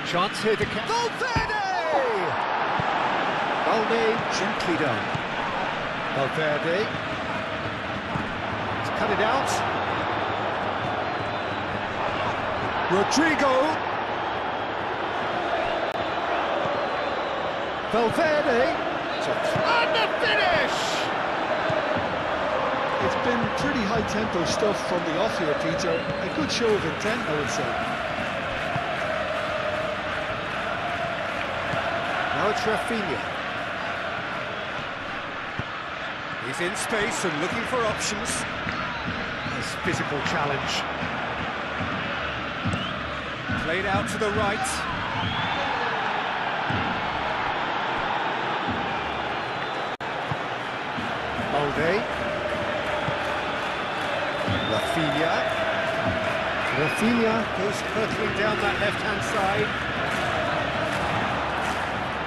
C: Chance here to catch. Valverde! Balde, gently done. Valverde. He's cut it out. Rodrigo. Valverde. And the finish!
D: It's been pretty high-tempo stuff from the off here, Peter. A good show of intent, I would say.
C: Now it's Rafinha. He's in space and looking for options. Nice physical challenge. Played out to the right. Balde. Rafinha. Rafinha goes hurtling down that left-hand side.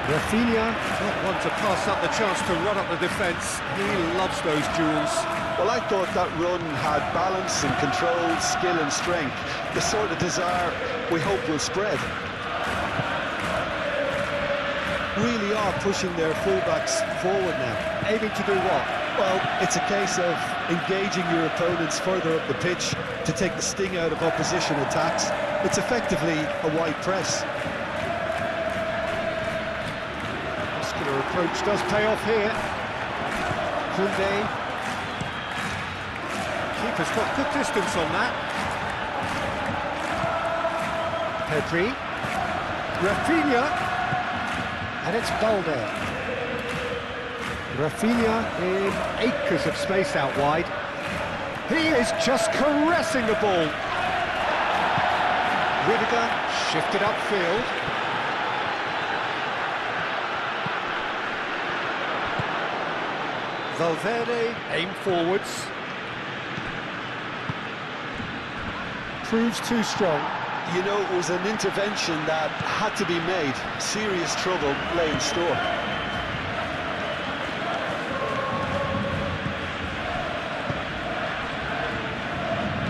C: Rafinha, not one to pass up the chance to run up the defence. He loves those duels.
D: Well, I thought that run had balance and control, skill and strength. The sort of desire we hope will spread. Really are pushing their fullbacks forward now.
C: Aiming to do what?
D: Well, it's a case of engaging your opponents further up the pitch to take the sting out of opposition attacks. It's effectively a wide press.
C: Muscular approach does pay off here. Koundé. Keeper's got good distance on that. Pedri. Rafinha. And it's Balde. Rafinha in acres of space out wide. He is just caressing the ball. Rudiger shifted upfield. Valverde aimed forwards. Proves too strong.
D: You know, it was an intervention that had to be made. Serious trouble lay in store.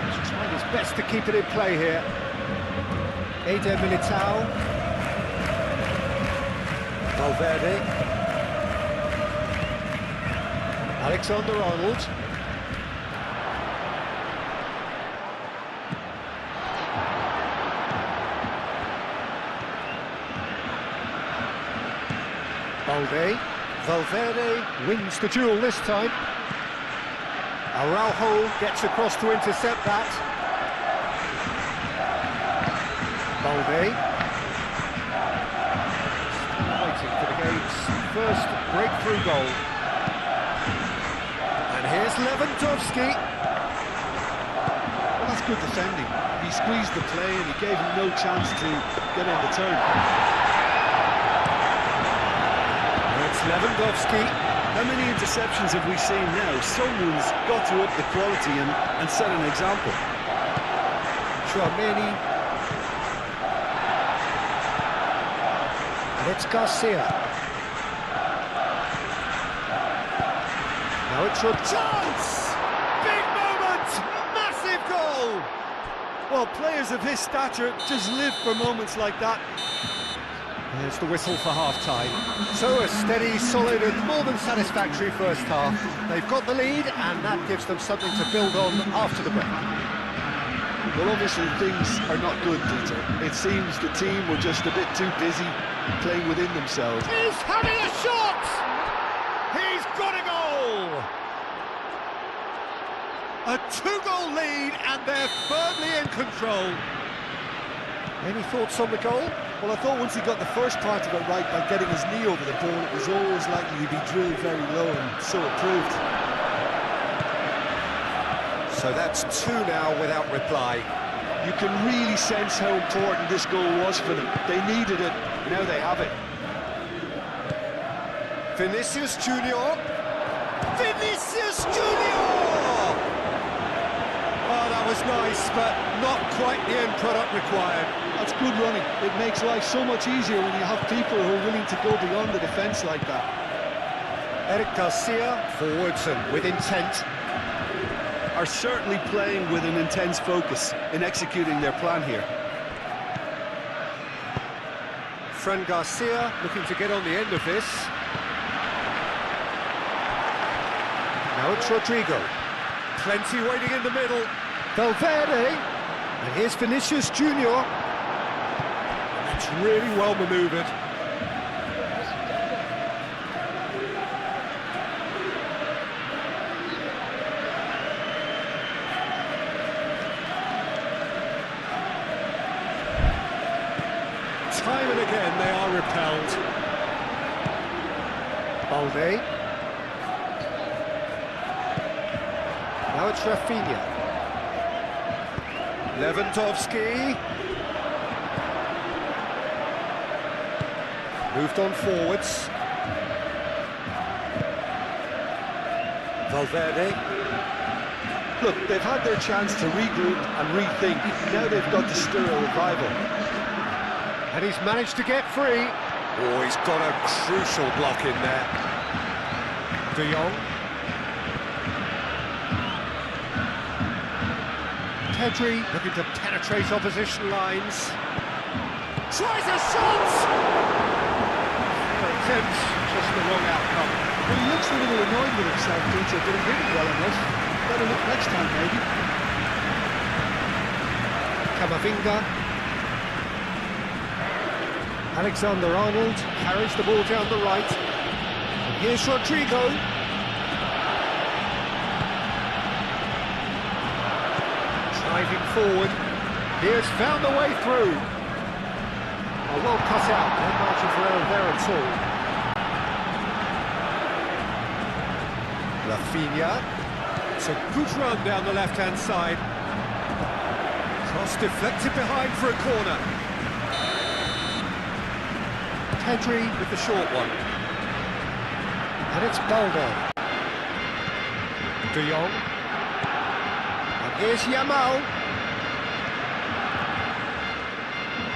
C: He's trying his best to keep it in play here. Eder Militao. Valverde. Alexander-Arnold. Balde. Valverde wins the duel this time. Araujo gets across to intercept that. Balde. Still waiting for the game's first breakthrough goal. And here's Lewandowski.
D: Well, that's good defending. He squeezed the play and he gave him no chance to get on the turn.
C: It's Lewandowski.
D: How many interceptions have we seen now? Someone's got to up the quality and set an example.
C: Chouameni. And it's Garcia. Now it's a chance! Big moment! Massive goal!
D: Well, players of his stature just live for moments like that.
C: There's the whistle for half-time. So a steady, solid and more than satisfactory first half. They've got the lead and that gives them something to build on after the break.
D: Well, obviously things are not good, Peter. It seems the team were just a bit too busy playing within themselves.
C: He's having a shot! He's got a goal! A two-goal lead and they're firmly in control. Any thoughts on the goal?
E: Well, I thought once he got the first part of it right by getting his knee over the ball, it was always likely to be drilled very low, and so it proved.
C: So that's two now without reply.
D: You can really sense how important this goal was for them. They needed it, now they have it.
C: Vinicius Junior. Vinicius Junior! Oh, that was nice, but not quite the end product required.
D: That's good running. It makes life so much easier when you have people who are willing to go beyond the defence like that.
C: Eric Garcia, forwards and with intent.
D: Are certainly playing with an intense focus in executing their plan here.
C: Fran Garcia looking to get on the end of this. Now it's Rodrigo. Plenty waiting in the middle. Valverde. And here's Vinicius Junior. That's really well manoeuvred. Time and again they are repelled. Balde. Now it's Rafinha. Lewandowski. Moved on forwards. Valverde.
D: Look, they've had their chance to regroup and rethink. Now they've got to stir a revival.
C: And he's managed to get free. Oh, he's got a crucial block in there. De Jong. Pedri looking to penetrate opposition lines. Tries a shot! Attempt, just the wrong outcome.
E: Well, he looks a little annoyed with himself, Peter, but he did it well enough. Better look next time, maybe.
C: Camavinga. Alexander-Arnold carries the ball down the right. And here's Rodrigo. Driving forward. He has found a way through. Oh, well cut out. No margin for error there at all. Rafinha. It's a good run down the left-hand side. Cross deflected behind for a corner. Pedri with the short one. And it's Balde. De Jong. And here's Yamal.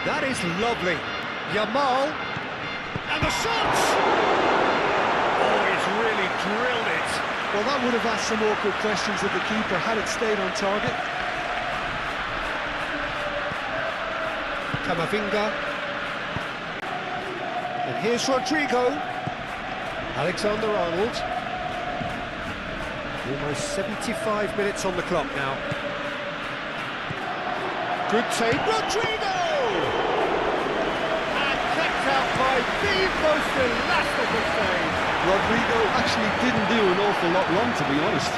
C: That is lovely. Yamal. And the shot! Oh, he's really drilled it.
E: Well, that would have asked some awkward questions of the keeper had it stayed on target.
C: Camavinga. And here's Rodrigo. Alexander-Arnold. Almost 75 minutes on the clock now. Good take, Rodrigo! And kept out by the most elastic save.
D: Rodrigo actually didn't do an awful lot wrong, to be honest.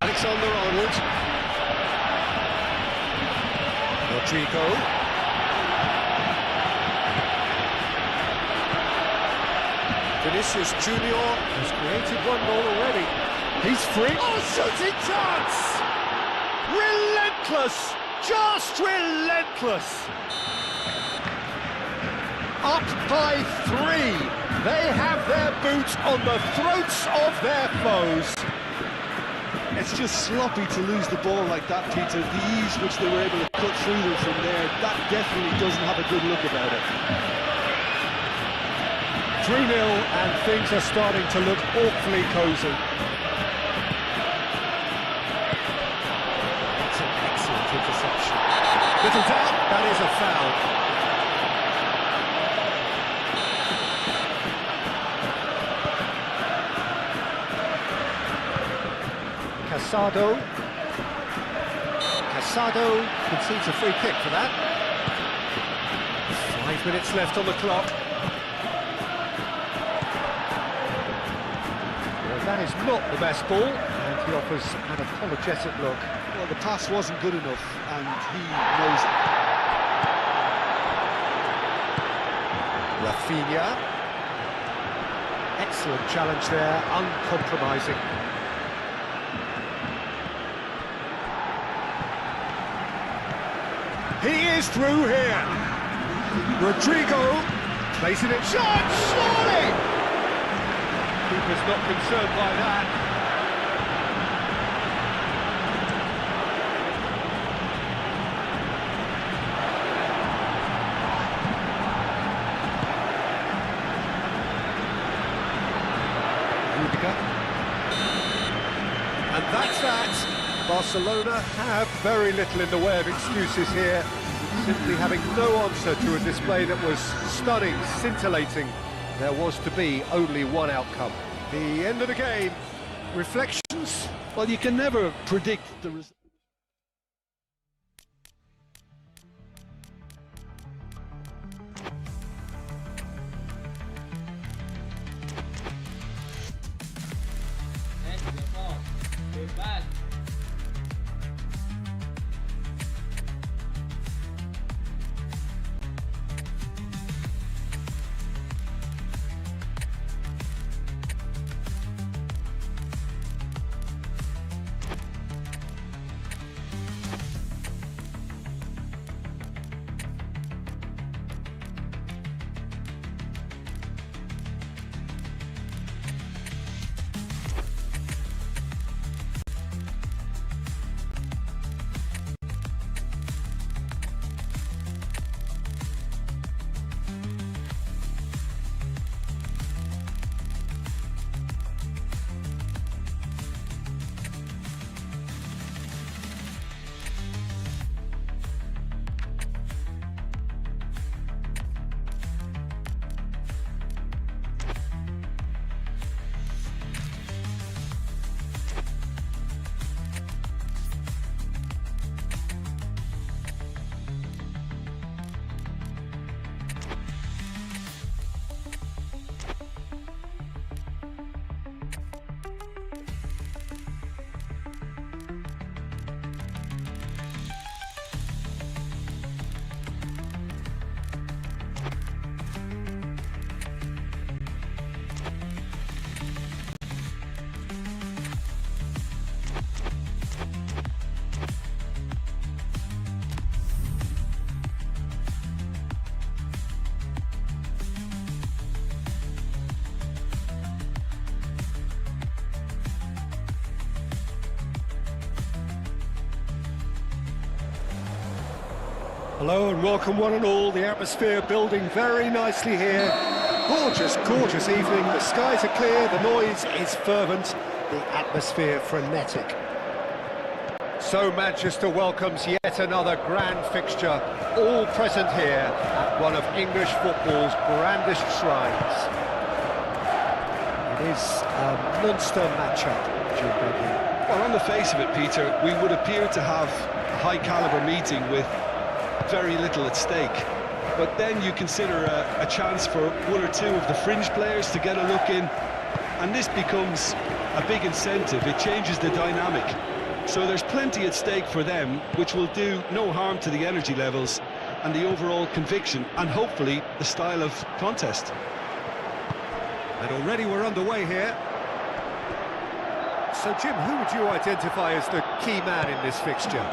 C: Alexander-Arnold. Rodrigo. Vinicius Junior has created one goal already. He's free. Oh, shooting chance! Relentless! Just relentless! Up by 3. They have their boots on the throats of their foes.
D: It's just sloppy to lose the ball like that, Peter. The ease which they were able to cut through them from there, that definitely doesn't have a good look about it.
C: 3-0 and things are starting to look awfully cosy. That's an excellent interception. Little doubt, that is a foul. Casado concedes a free kick for that. 5 minutes left on the clock. Well, that is not the best ball, and he offers an apologetic look.
D: Well, the pass wasn't good enough, and he knows it.
C: Rafinha. Excellent challenge there, uncompromising. He is through here. Rodrigo placing it. Shot! Surely! Keeper's not concerned by that. Rudiger. And that's that. Barcelona have very little in the way of excuses here, simply having no answer to a display that was stunning, scintillating. There was to be only one outcome. The end of the game. Reflections?
D: Well, you can never predict the result.
B: And GeForce, we're back.
C: Hello and welcome one and all. The atmosphere building very nicely here. Gorgeous, gorgeous evening. The skies are clear, the noise is fervent, the atmosphere frenetic. So Manchester welcomes yet another grand fixture, all present here at one of English football's grandest shrines. It is a monster matchup, Jim Begley.
D: Well, on the face of it, Peter, we would appear to have a high-caliber meeting with very little at stake. But then you consider a chance for one or two of the fringe players to get a look in, and this becomes a big incentive. It changes the dynamic. So there's plenty at stake for them, which will do no harm to the energy levels and the overall conviction, and hopefully the style of contest.
C: And already we're underway here. So Jim, who would you identify as the key man in this fixture?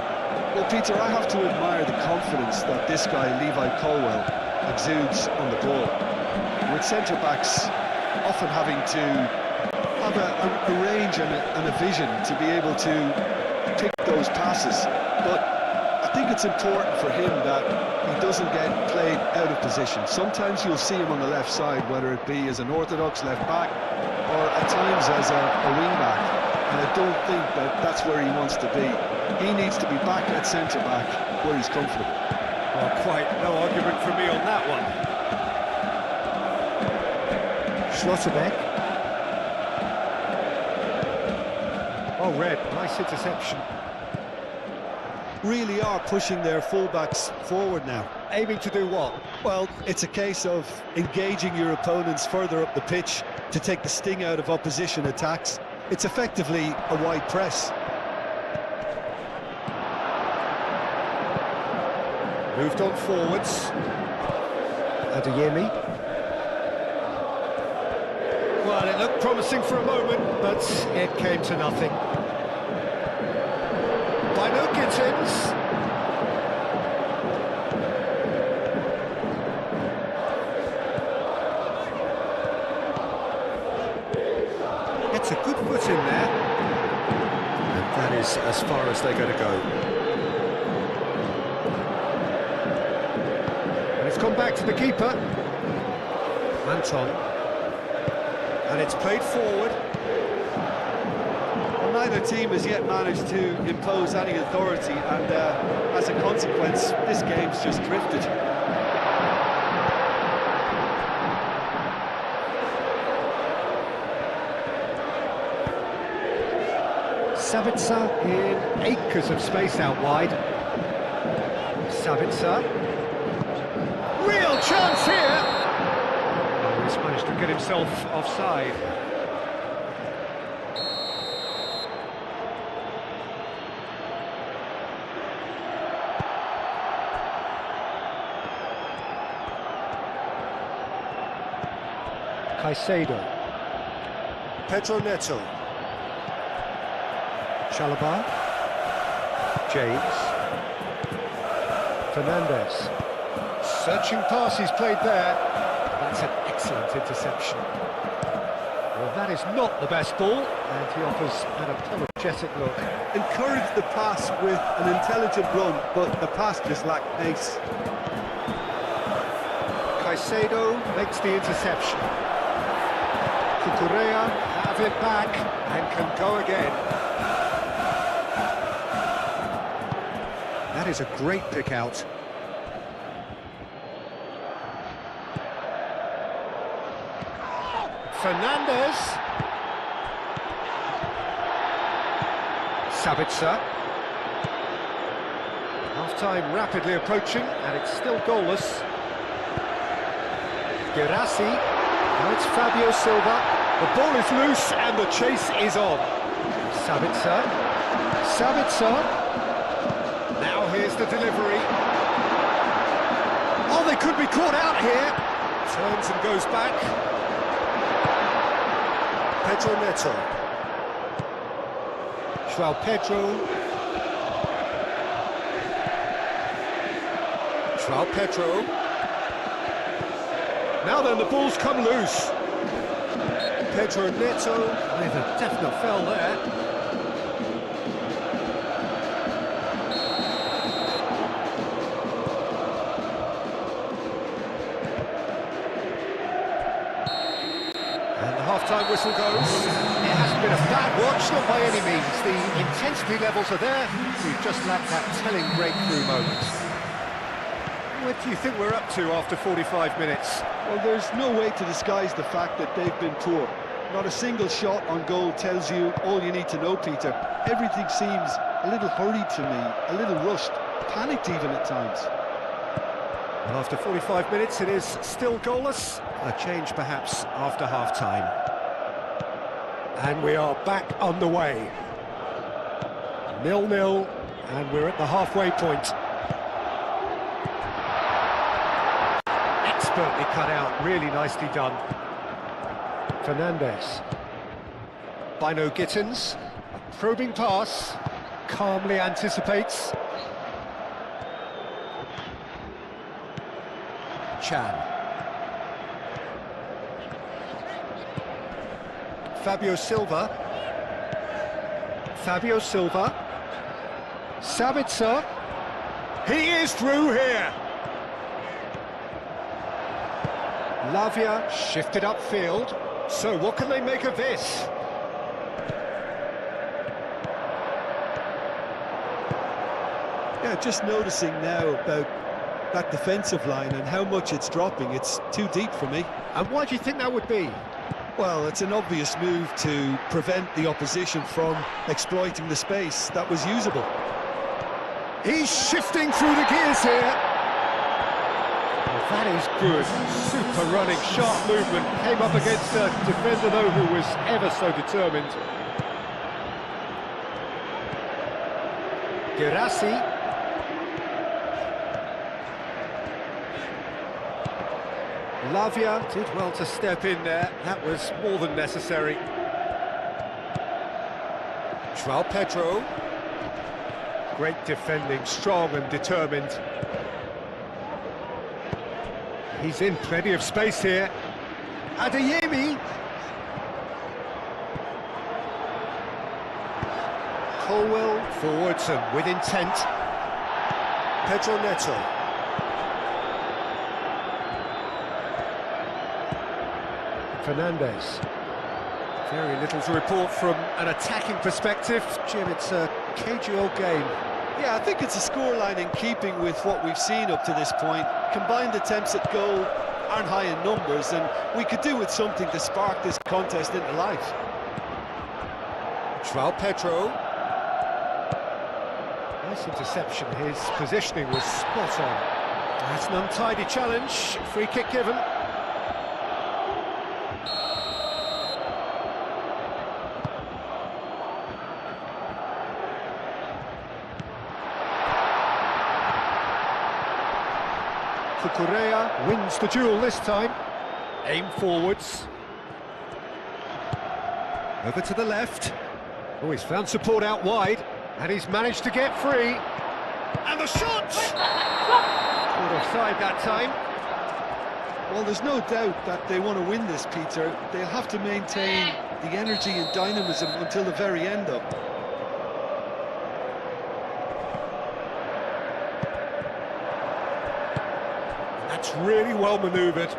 D: Well, Peter, I have to admire the confidence that this guy, Levi Colwell, exudes on the ball. With centre-backs often having to have a range and a vision to be able to pick those passes. But I think it's important for him that he doesn't get played out of position. Sometimes you'll see him on the left side, whether it be as an orthodox left back or at times as a wing back. and I don't think that that's where he wants to be. He needs to be back at centre-back, where he's comfortable.
C: Well, quite no argument from me on that one. Schlotterbeck. Oh, Red, nice interception.
E: Really are pushing their fullbacks forward now.
C: Aiming to do what?
E: Well, it's a case of engaging your opponents further up the pitch to take the sting out of opposition attacks. It's effectively a wide press.
C: Moved on forwards. Adeyemi. Well, it looked promising for a moment, but it came to nothing. Bino Gittins. Gets a good foot in there. And that is as far as they're going to go. And it's gone back to the keeper. Anton. And it's played forward.
E: Well, neither team has yet managed to impose any authority, and as a consequence, this game's just drifted.
C: Sabitzer in acres of space out wide. Sabitzer. Real chance here! Oh, he's managed to get himself offside. Caicedo. Pedro Neto. Chalobah. James. Fernandez. Searching pass he's played there. That's an excellent interception. Well, that is not the best ball, and he offers an apologetic look.
E: Encouraged the pass with an intelligent run, but the pass just lacked pace.
C: Caicedo makes the interception. Cucurella have it back and can go again. That is a great pick out. Fernandez. Sabitzer. Half-time rapidly approaching, and it's still goalless. Gerassi. Now it's Fabio Silva. The ball is loose, and the chase is on. Sabitzer. Sabitzer. Now here's the delivery. Oh, they could be caught out here. Turns and goes back. Pedro Neto. João Pedro. João Pedro. Now then, the ball's come loose. Pedro Neto with a definite foul there. And the half-time whistle goes. It hasn't been a bad watch, not by any means. The intensity levels are there. We've just lacked that telling breakthrough moment. What do you think we're up to after 45 minutes?
D: Well, there's no way to disguise the fact that they've been poor. Not a single shot on goal tells you all you need to know, Peter. Everything seems a little hurried to me, a little rushed, panicked even at times.
C: Well, after 45 minutes, it is still goalless. A change perhaps after half-time. And we are back underway. 0-0, and we're at the halfway point. Expertly cut out, really nicely done. Fernandez. Bino Gittins. A probing pass. Calmly anticipates. Chan. Fabio Silva. Fabio Silva. Sabitzer. He is through here. Lavia shifted upfield. So what can they make of this?
E: Yeah, just noticing now about that defensive line and how much it's dropping. It's too deep for me.
C: And why do you think that would be?
E: Well, it's an obvious move to prevent the opposition from exploiting the space that was usable.
C: He's shifting through the gears here. Well, that is good. Super running, sharp movement. Came up against a defender, though, who was ever so determined. Gerasi. Lavia did well to step in there. That was more than necessary. João Pedro. Great defending, strong and determined. He's in plenty of space here. Adeyemi. Colwell forwards and with intent. Pedro Neto. Fernandez. Very little to report from an attacking perspective. Jim, it's a cagey old game.
E: Yeah, I think it's a scoreline in keeping with what we've seen up to this point. Combined attempts at goal aren't high in numbers, and we could do with something to spark this contest into life.
C: João Pedro. Nice interception. His positioning was spot on. That's an untidy challenge. Free kick given. Cucurella wins the duel this time. Aim forwards. Over to the left. Oh, he's found support out wide, and he's managed to get free. And the shot! Caught offside that time.
E: Well, there's no doubt that they want to win this, Peter. They'll have to maintain the energy and dynamism until the very end, though.
C: That's really well manoeuvred.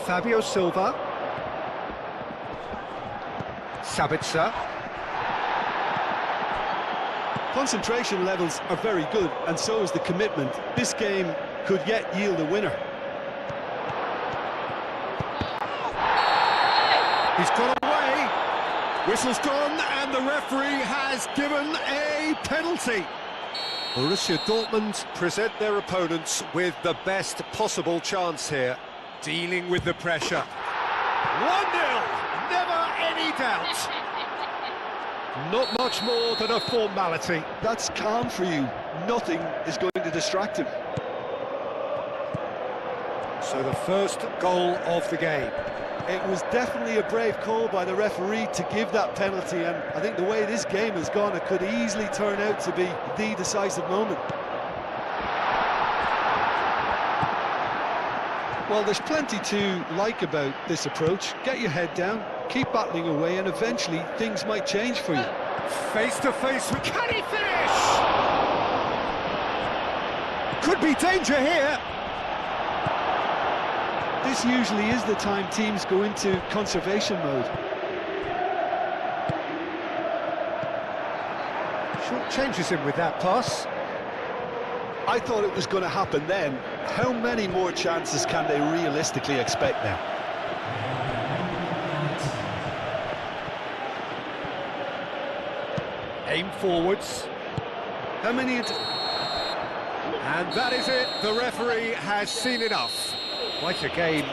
C: Fabio Silva. Sabitzer.
E: Concentration levels are very good, and so is the commitment. This game could yet yield a winner.
C: He's got away. Whistle's gone, and the referee has given a penalty. Borussia Dortmund present their opponents with the best possible chance here, dealing with the pressure. 1-0, never any doubt. Not much more than a formality.
E: That's calm for you. Nothing is going to distract him.
C: So the first goal of the game.
E: It was definitely a brave call by the referee to give that penalty, and I think the way this game has gone, it could easily turn out to be the decisive moment. Well, there's plenty to like about this approach. Get your head down, keep battling away, and eventually things might change for you.
C: Face to face with... Can he finish? Could be danger here.
E: This usually is the time teams go into conservation mode.
C: Short changes him with that pass.
E: I thought it was going to happen then. How many more chances can they realistically expect now?
C: Aim forwards.
E: How many...
C: And that is it. The referee has seen enough. Quite a game,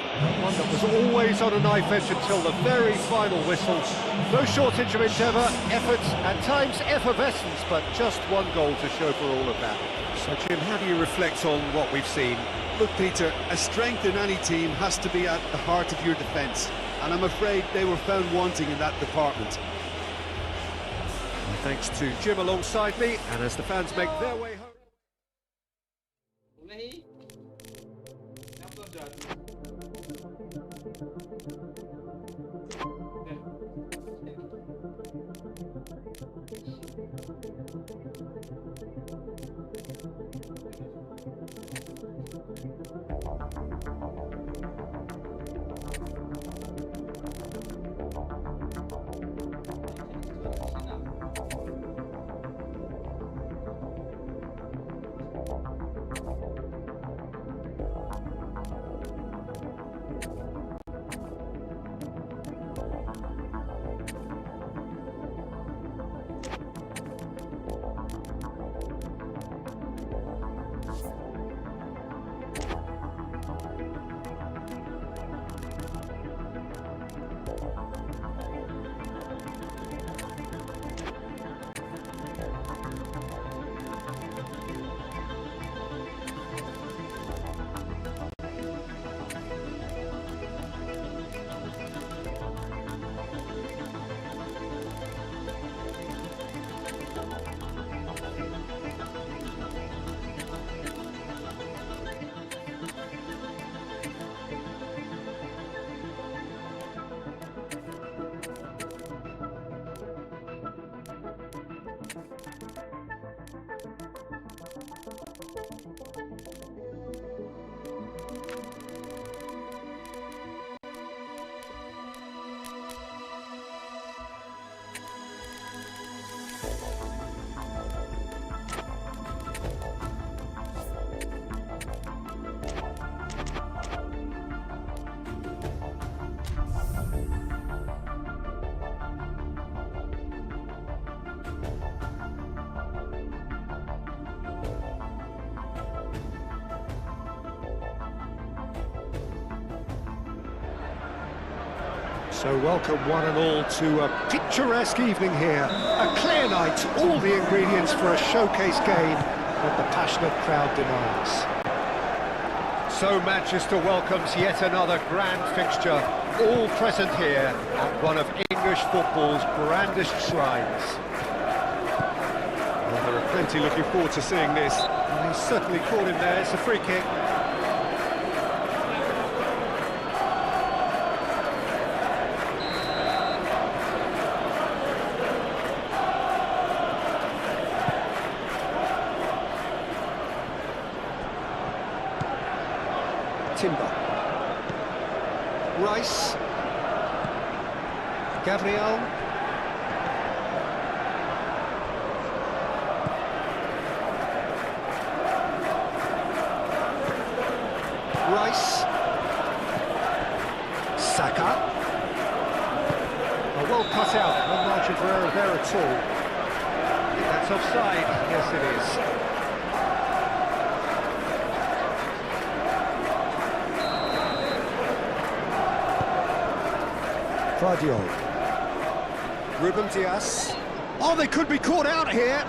C: one that was always on a knife edge until the very final whistle. No shortage of endeavour, effort, at times effervescence, but just one goal to show for all of that. So, Jim, how do you reflect on what we've seen?
E: Look, Peter, a strength in any team has to be at the heart of your defence, and I'm afraid they were found wanting in that department.
C: Thanks to Jim alongside me, and as the fans make their way home.
B: Boleh? Kenapa jatuh?
C: So welcome one and all to a picturesque evening here. A clear night, all the ingredients for a showcase game that the passionate crowd demands. So Manchester welcomes yet another grand fixture, all present here at one of English football's grandest shrines. Well, there are plenty looking forward to seeing this. And he's certainly caught him there, it's a free kick. Timber. Rice. Gabriel. Rice. Saka. Well cut out, no margin for error there at all. I think that's offside. Yes, it is. Guardiola. Ruben Dias. Oh, they could be caught out here.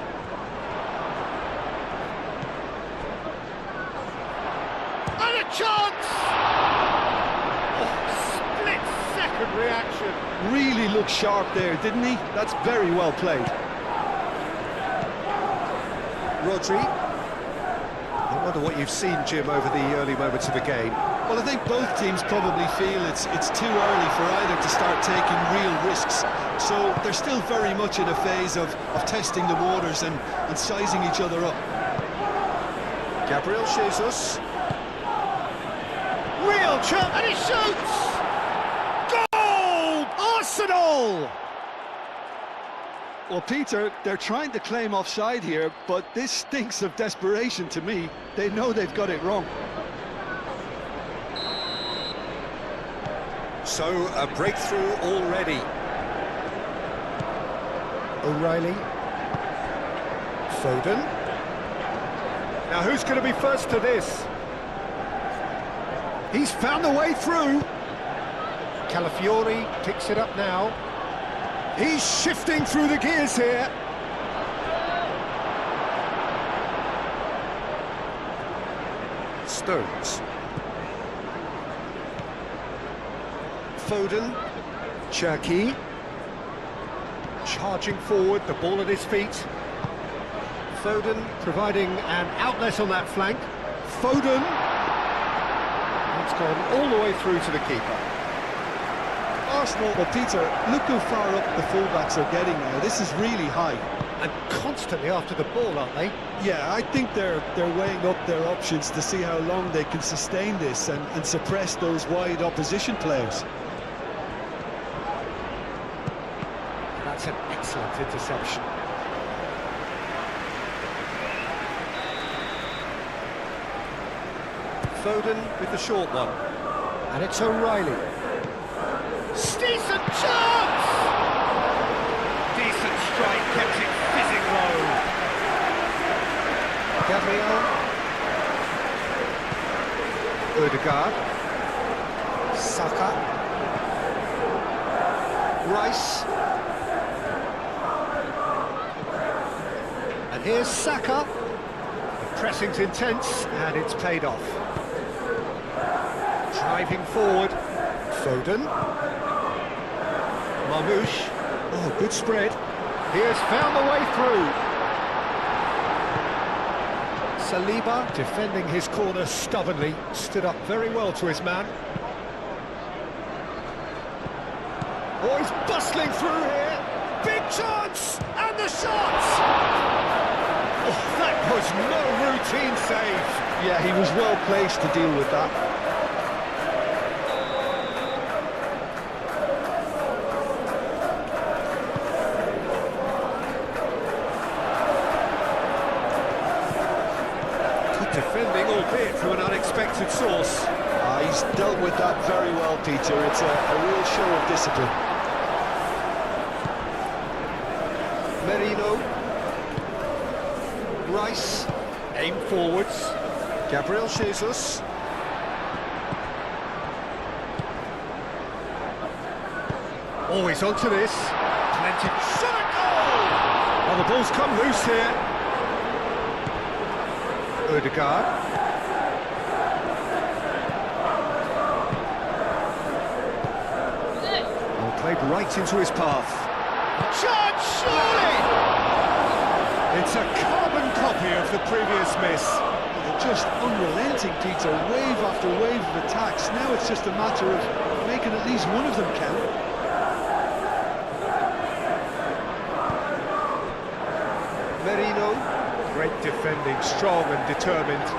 C: And a chance! Oh, split-second reaction.
E: Really looked sharp there, didn't he? That's very well played.
C: Rodri. I wonder what you've seen, Jim, over the early moments of the game.
E: Well, I think both teams probably feel it's too early for either to start taking real risks. So they're still very much in a phase of testing the waters and sizing each other up.
C: Gabriel Jesus. Real chance, and he shoots! Goal! Arsenal!
E: Well, Peter, they're trying to claim offside here, but this stinks of desperation to me. They know they've got it wrong.
C: So, a breakthrough already. O'Reilly. Foden. Now, who's going to be first to this? He's found the way through. Calafiori picks it up now. He's shifting through the gears here. Stones. Foden, Cherki, charging forward, the ball at his feet. Foden providing an outlet on that flank. Foden, it's gone all the way through to the keeper.
E: Arsenal, but Peter, look how far up the fullbacks are getting now. This is really high.
C: And constantly after the ball, aren't they?
E: Yeah, I think they're weighing up their options to see how long they can sustain this and suppress those wide opposition players.
C: That's an excellent interception. Foden with the short one. And it's O'Reilly. Decent chance! Decent strike, kept it fizzing low. Gabriel. Odegaard. Saka. Rice. And here's Saka. The pressing's intense, and it's paid off. Driving forward. Foden. Marmouche. Oh, good spread. He has found the way through. Saliba, defending his corner stubbornly, stood up very well to his man. Oh, he's bustling through here. Big chance! And the shot! Oh, that was no routine save.
E: Yeah, he was well placed to deal with that.
C: Defending, albeit from an unexpected source.
E: He's dealt with that very well, Peter. It's a real show of discipline.
C: Merino. Rice. Aim forwards. Gabriel Jesus. Always onto this. Plenty. Shot a goal! Oh, the ball's come loose here. Odegaard. Well, played right into his path. Chance, surely! It's a carbon copy of the previous miss.
D: They're just unrelenting, Peter. Wave after wave of attacks. Now it's just a matter of making at least one of them count.
C: Merino, great defending, strong and determined.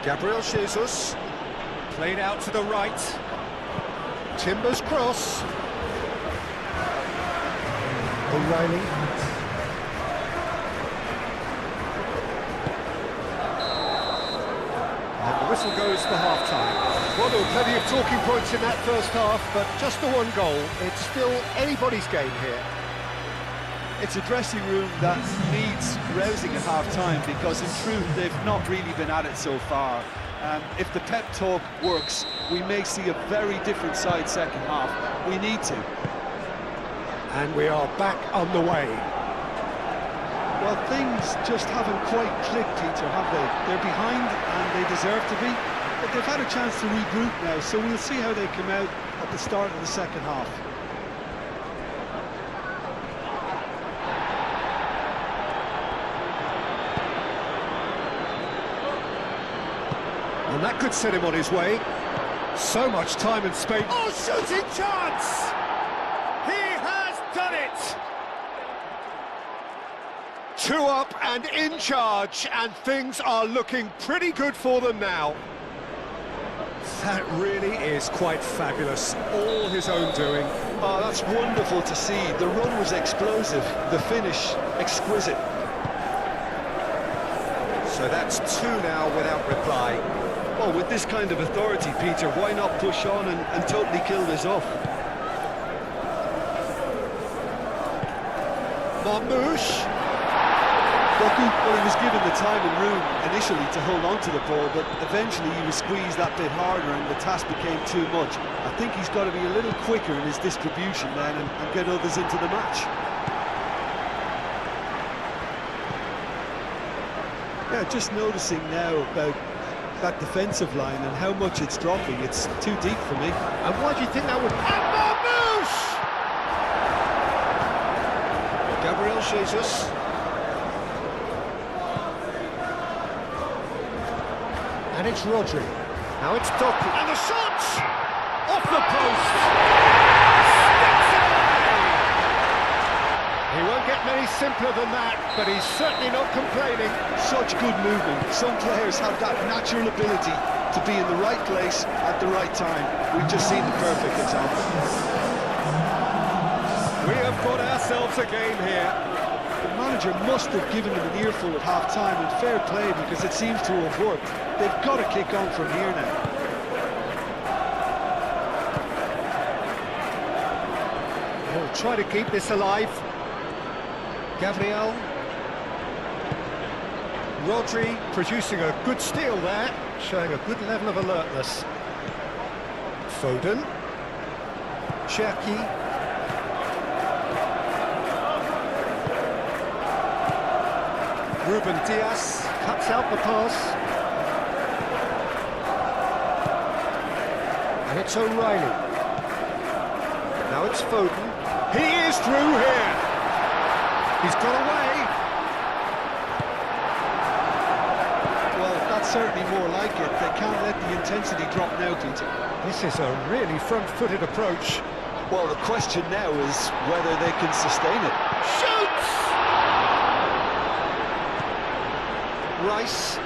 C: Gabriel Jesus, played out to the right. Timbers cross. O'Reilly. And the whistle goes for half-time. Well, there were plenty of talking points in that first half, but just the one goal. It's still anybody's game here.
E: It's a dressing room that needs rousing at half-time because, in truth, they've not really been at it so far. If the pep talk works, we may see a very different side second half. We need to.
C: And we are back on the way.
D: Well, things just haven't quite clicked, Peter, have they? They're behind and they deserve to be, but they've had a chance to regroup now, so we'll see how they come out at the start of the second half.
C: And that could set him on his way. So much time and space. Oh, shooting chance! He has done it! 2 up and in charge, and things are looking pretty good for them now. That really is quite fabulous. All his own doing.
D: Oh, that's wonderful to see. The run was explosive, the finish exquisite.
C: So that's 2 now without reply.
D: Well, with this kind of authority, Peter, why not push on and totally kill this off?
C: Marmouche.
E: Well, he was given the time and room initially to hold on to the ball, but eventually he was squeezed that bit harder and the task became too much. I think he's got to be a little quicker in his distribution then and get others into the match. Yeah, just noticing now about that defensive line and how much it's dropping. It's too deep for me.
C: And why do you think that would... And Marmouche! Gabriel Jesus. And it's Rodri. Now it's Doku. And the shot! Off the post! Sticks it away! He won't get many simpler than that, but he's certainly not complaining.
D: Such good movement. Some players have that natural ability to be in the right place at the right time. We've just seen the perfect example.
C: We have got ourselves a game here.
D: The manager must have given them an earful at half-time, and fair play because it seems to have worked. They've got to kick on from here now.
C: We'll try to keep this alive. Gabriel. Rodri producing a good steal there, showing a good level of alertness. Foden. Cherki. Ruben Diaz cuts out the pass. And it's O'Reilly. Now it's Foden. He is through here. He's got away.
D: Well, that's certainly more like it. They can't let the intensity drop now, Peter.
C: This is a really front-footed approach.
D: Well, the question now is whether they can sustain it.
C: Shoots! Rice.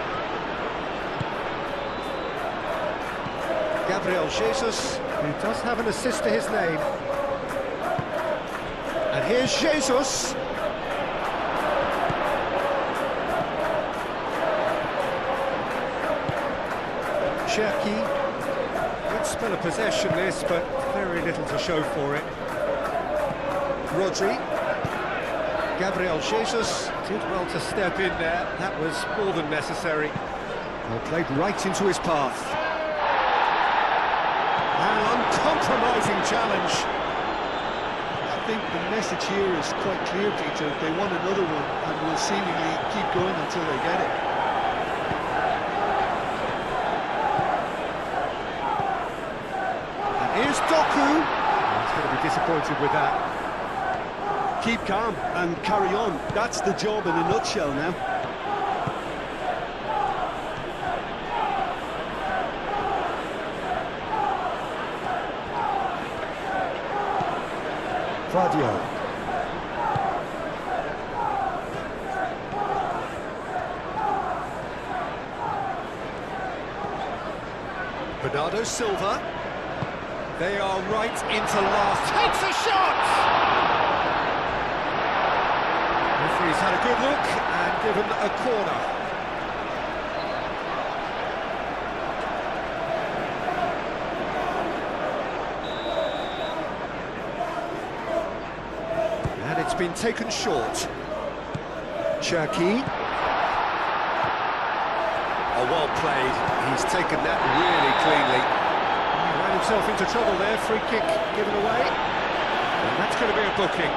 C: Gabriel Jesus, who does have an assist to his name. And here's Jesus. Cherki. Good spell of possession this, but very little to show for it. Rodri. Gabriel Jesus did well to step in there. That was more than necessary. Well, played right into his path. compromising challenge.
D: I think the message here is quite clear, Peter. They want another one and will seemingly keep going until they get it.
C: And here's Doku. He's going to be disappointed with that.
D: Keep calm and carry on. That's the job in a nutshell now.
C: Vadio. Bernardo Silva. They are right into last. Takes a shot! Referee's had a good look and given a corner. And it's been taken short. Cherki. Oh, well played. He's taken that really cleanly. He ran himself into trouble there. Free kick given away. And that's going to be a booking.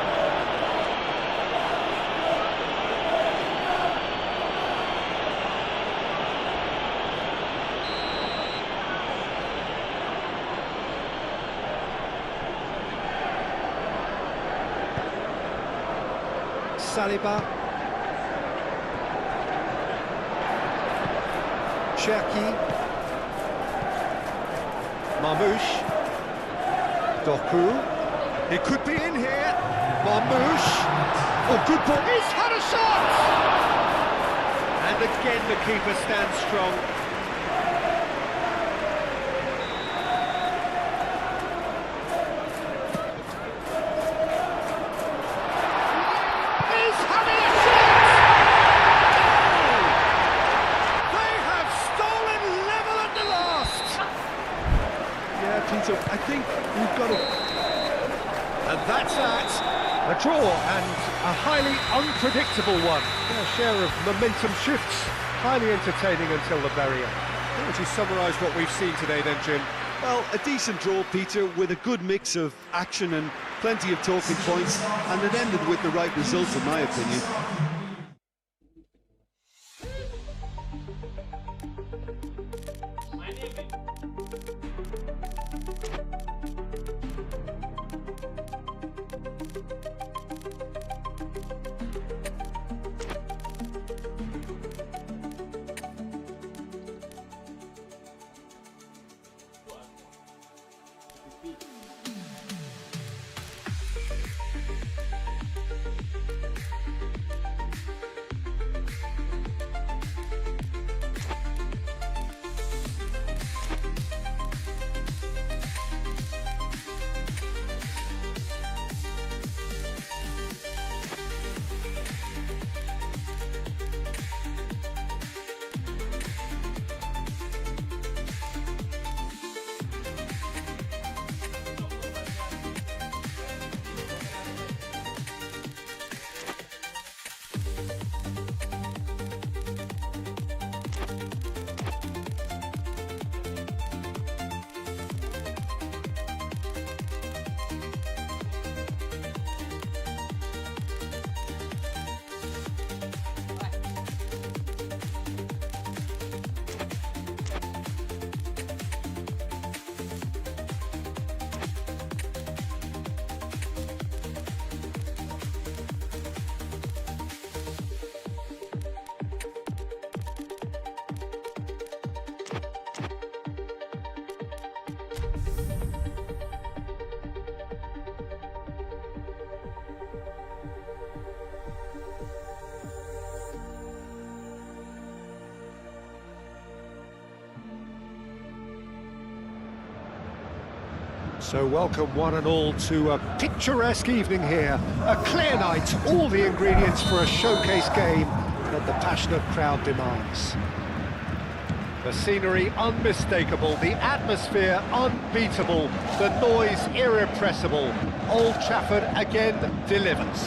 C: Saliba. Cherki. Marmouche. Doku. It could be in here. Marmouche. Oh, good ball. He's had a shot! And again the keeper stands strong.
D: Peter, I think we've got to...
C: And that's that. A draw and a highly unpredictable one. A share of momentum shifts. Highly entertaining until the barrier. How would you summarise what we've seen today then, Jim?
D: Well, a decent draw, Peter, with a good mix of action and plenty of talking points, and it ended with the right result, in my opinion.
C: So welcome one and all to a picturesque evening here. A clear night, all the ingredients for a showcase game that the passionate crowd demands. The scenery unmistakable, the atmosphere unbeatable, the noise irrepressible. Old Trafford again delivers.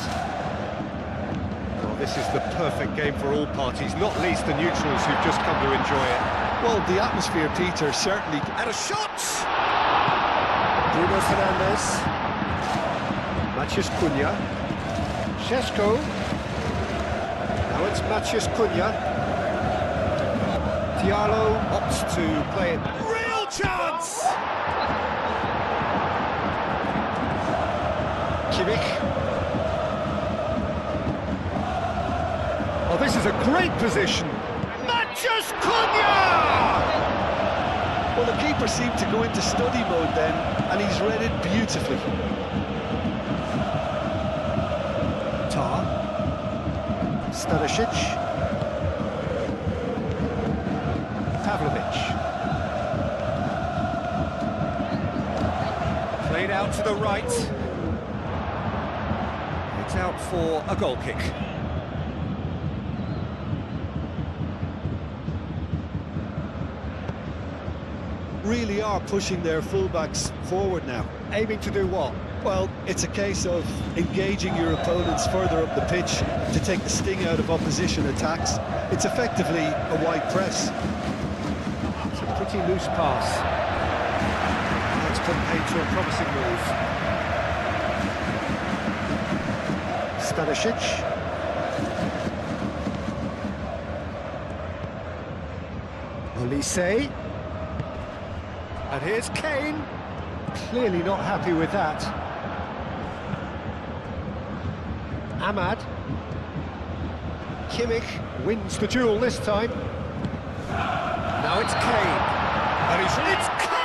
C: Well, this is the perfect game for all parties, not least the neutrals who've just come to enjoy it.
D: Well, the atmosphere, Peter, certainly...
C: And a shot! Bruno Fernandes. Maciej Cunha. Šeško. Now it's Maciej Cunha. Diallo opts to play it. Real chance! Kimmich. Oh, this is a great position. Maciej Cunha!
D: Well, the keeper seemed to go into study mode then, and he's read it beautifully.
C: Tar. Stanisic. Pavlovic. Played out to the right. It's out for a goal kick.
D: Really are pushing their fullbacks forward now.
C: Aiming to do what?
D: Well, it's a case of engaging your opponents further up the pitch to take the sting out of opposition attacks. It's effectively a wide press.
C: It's a pretty loose pass. That's put paid to a promising move. Stanisic. Olise. And here's Kane. Clearly not happy with that. Ahmad. Kimmich wins the duel this time. Now it's Kane. And it's Kane!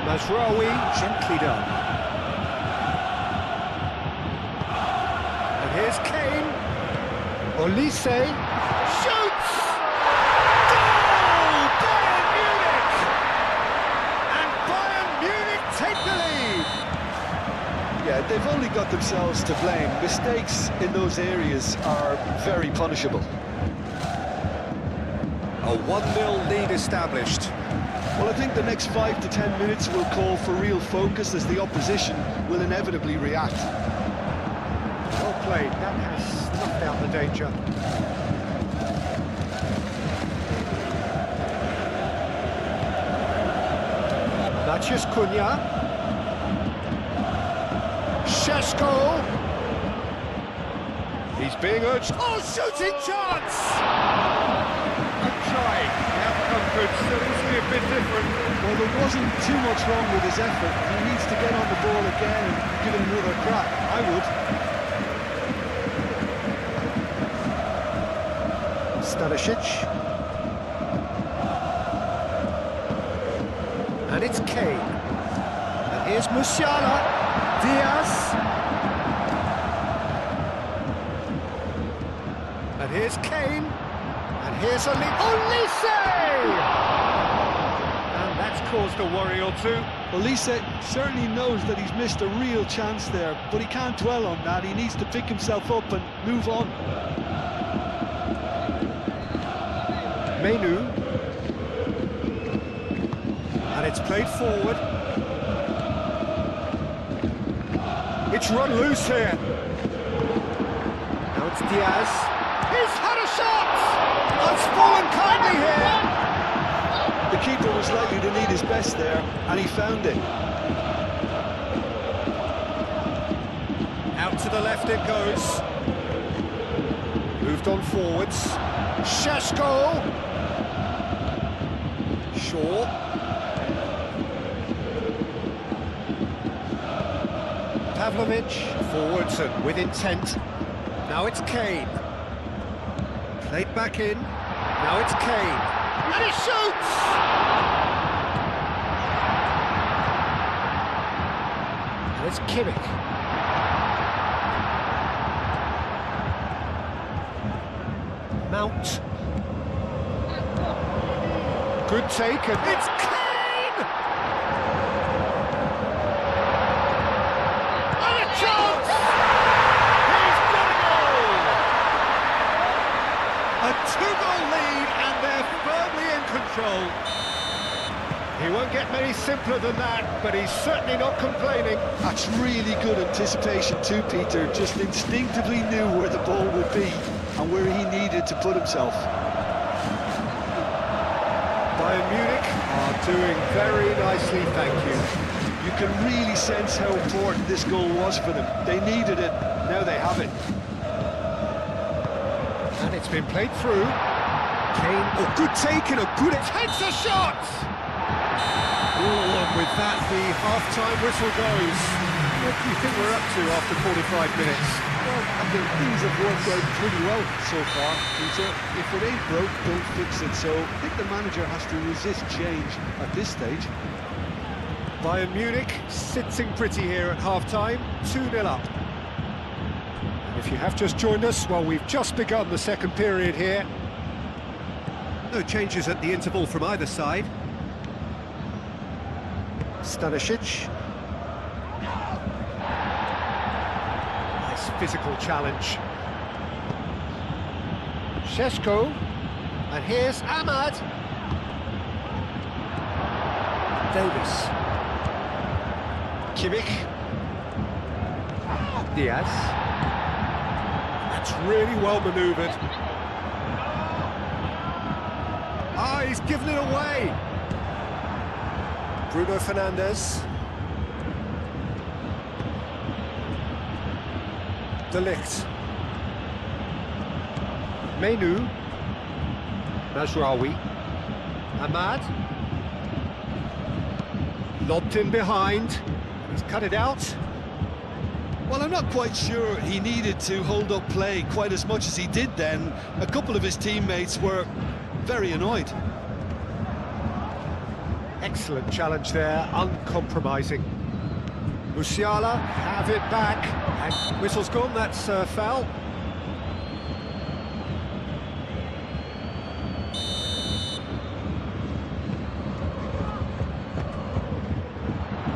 C: Mazraoui, gently done. And here's Kane. Olise shoots! Goal! Bayern Munich! And Bayern Munich take the lead!
D: Yeah, they've only got themselves to blame. Mistakes in those areas are very punishable.
C: A 1-0 lead established.
D: Well, I think the next 5 to 10 minutes will call for real focus as the opposition will inevitably react.
C: Well played, that has snuffed out the danger. Maciej Cunha. Šeško. He's being urged. Oh, shooting chance! Good try. The outcome could still be a bit different.
D: Well, there wasn't too much wrong with his effort. He needs to get on the ball again and give it another crack. I would.
C: Stanisic. And it's Kane. And here's Musiala. Diaz. And here's Kane. And here's Olise! And that's caused a worry or two.
D: Olise certainly knows that he's missed a real chance there, but he can't dwell on that. He needs to pick himself up and move on.
C: Menu. And it's played forward. It's run loose here. Now it's Diaz. He's had a shot! It's fallen kindly here.
D: The keeper was likely to need his best there, and he found it.
C: Out to the left it goes. Moved on forwards. Šeško. Shaw. Pavlovic, forwards and with intent. Now it's Kane. Played back in. Now it's Kane. And he shoots! And it's Kimmich. Mount. Good take, and it's Kane! And a chance! He's got a goal! A 2-goal lead, and they're firmly in control. He won't get many simpler than that, but he's certainly not complaining.
D: That's really good anticipation too, Peter. Just instinctively knew where the ball would be and where he needed to put himself.
C: Bayern Munich are doing very nicely, thank you.
D: You can really sense how important this goal was for them. They needed it, now they have it.
C: And it's been played through. Kane, oh, good take and a good... Takes a shot! Oh, and with that, the half-time whistle goes. What do you think we're up to after 45 minutes?
D: Well, I think things have worked out pretty well so far, Peter. If it ain't broke, don't fix it. So I think the manager has to resist change at this stage.
C: Bayern Munich sitting pretty here at half-time, 2-0 up. And if you have just joined us, well, we've just begun the second period here. No changes at the interval from either side. Stanisic. Nice physical challenge. Šeško. And here's Ahmad. Davis. Kimmich. Diaz. That's really well manoeuvred. Ah, he's given it away. Bruno Fernandes. De Ligt. Menu. Mazraoui. Ahmad. Lobbed in behind. He's cut it out.
D: Well, I'm not quite sure he needed to hold up play quite as much as he did then. A couple of his teammates were very annoyed.
C: Excellent challenge there, uncompromising. Musiala have it back, and whistle's gone, that's foul.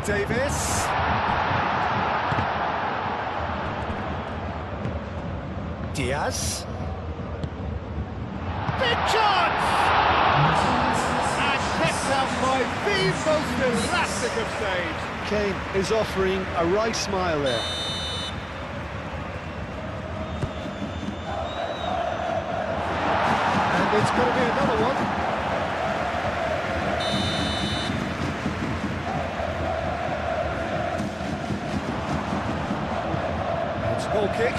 C: Davis. Diaz. Big chance! And kept out by the most elastic of saves.
D: Kane is offering a right smile there.
C: And it's going to be another one. It's a goal kick.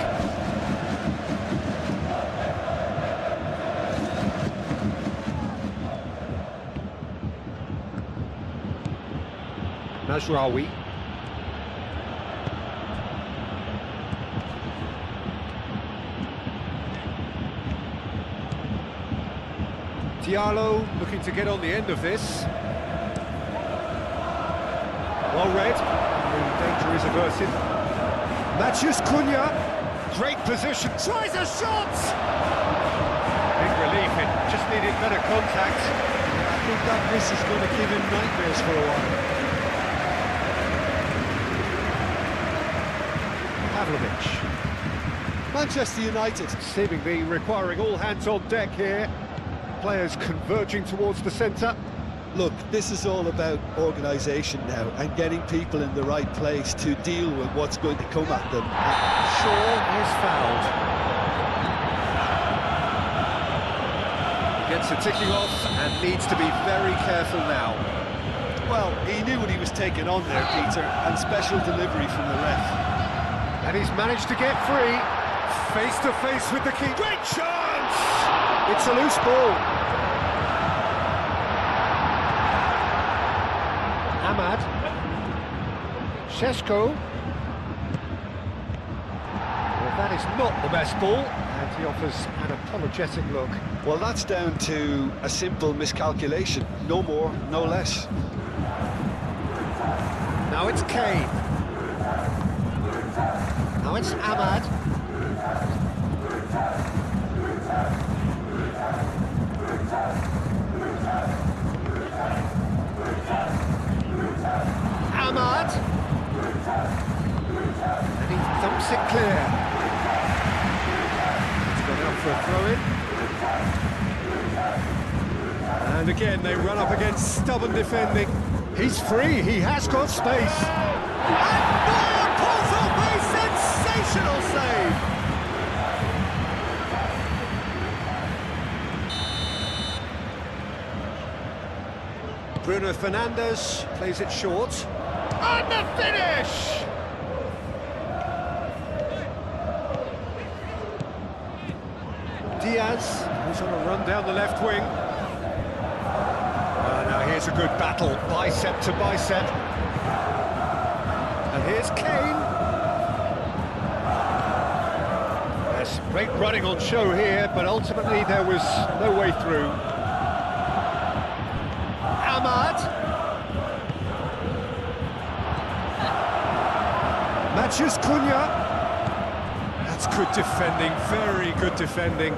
C: Mazraoui. Diallo looking to get on the end of this. Well read. The danger is averted. Matheus Cunha. Great position. Tries a shot! Big relief, it just needed better contact.
D: I think that miss is going to give him nightmares for a while.
C: Pavlovic.
D: Manchester United.
C: Seemingly requiring all hands on deck here. Players converging towards the centre.
D: Look, this is all about organisation now and getting people in the right place to deal with what's going to come at them.
C: Shaw is fouled. Gets it ticking off and needs to be very careful now.
D: Well, he knew what he was taking on there, Peter, and special delivery from the ref.
C: And he's managed to get free. Face to face with the keeper. Great chance! It's a loose ball. Ahmad. Šeško. Well, that is not the best ball, and he offers an apologetic look.
D: Well, that's down to a simple miscalculation. No more, no less.
C: Now it's Kane. Now it's Ahmad. Ahmad. And he thumps it clear. It's gone out for a throw-in. And again, they run up against stubborn defending. He's free, he has got space. And Neuer pulls off a sensational save! Bruno Fernandes plays it short. And the finish! Diaz, who's on a run down the left wing. Now here's a good battle, bicep to bicep. And here's Kane. Yes, great running on show here, but ultimately there was no way through. Ahmad. Matches Cunha. That's good defending, very good defending.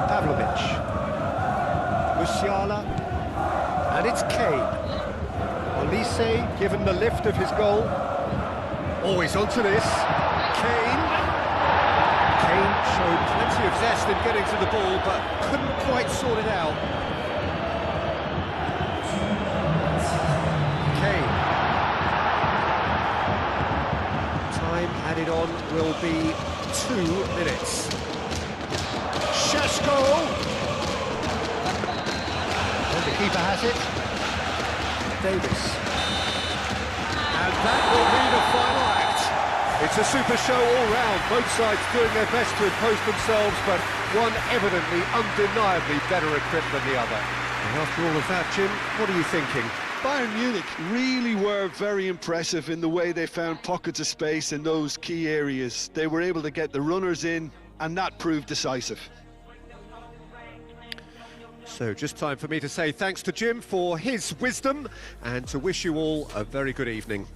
C: Pavlovic. Musiala. And it's Kane. Olise, given the lift of his goal. Always onto this. Kane. Kane showed plenty of zest in getting to the ball, but couldn't quite sort it out. Kane. Time added on will be 2 minutes. Shashko! And the keeper has it. Davis. And that will be the final act. It's a super show all round, both sides doing their best to impose themselves, but one evidently, undeniably better equipped than the other. And after all of that, Jim, what are you thinking?
D: Bayern Munich really were very impressive in the way they found pockets of space in those key areas. They were able to get the runners in, and that proved decisive.
C: So just time for me to say thanks to Jim for his wisdom and to wish you all a very good evening.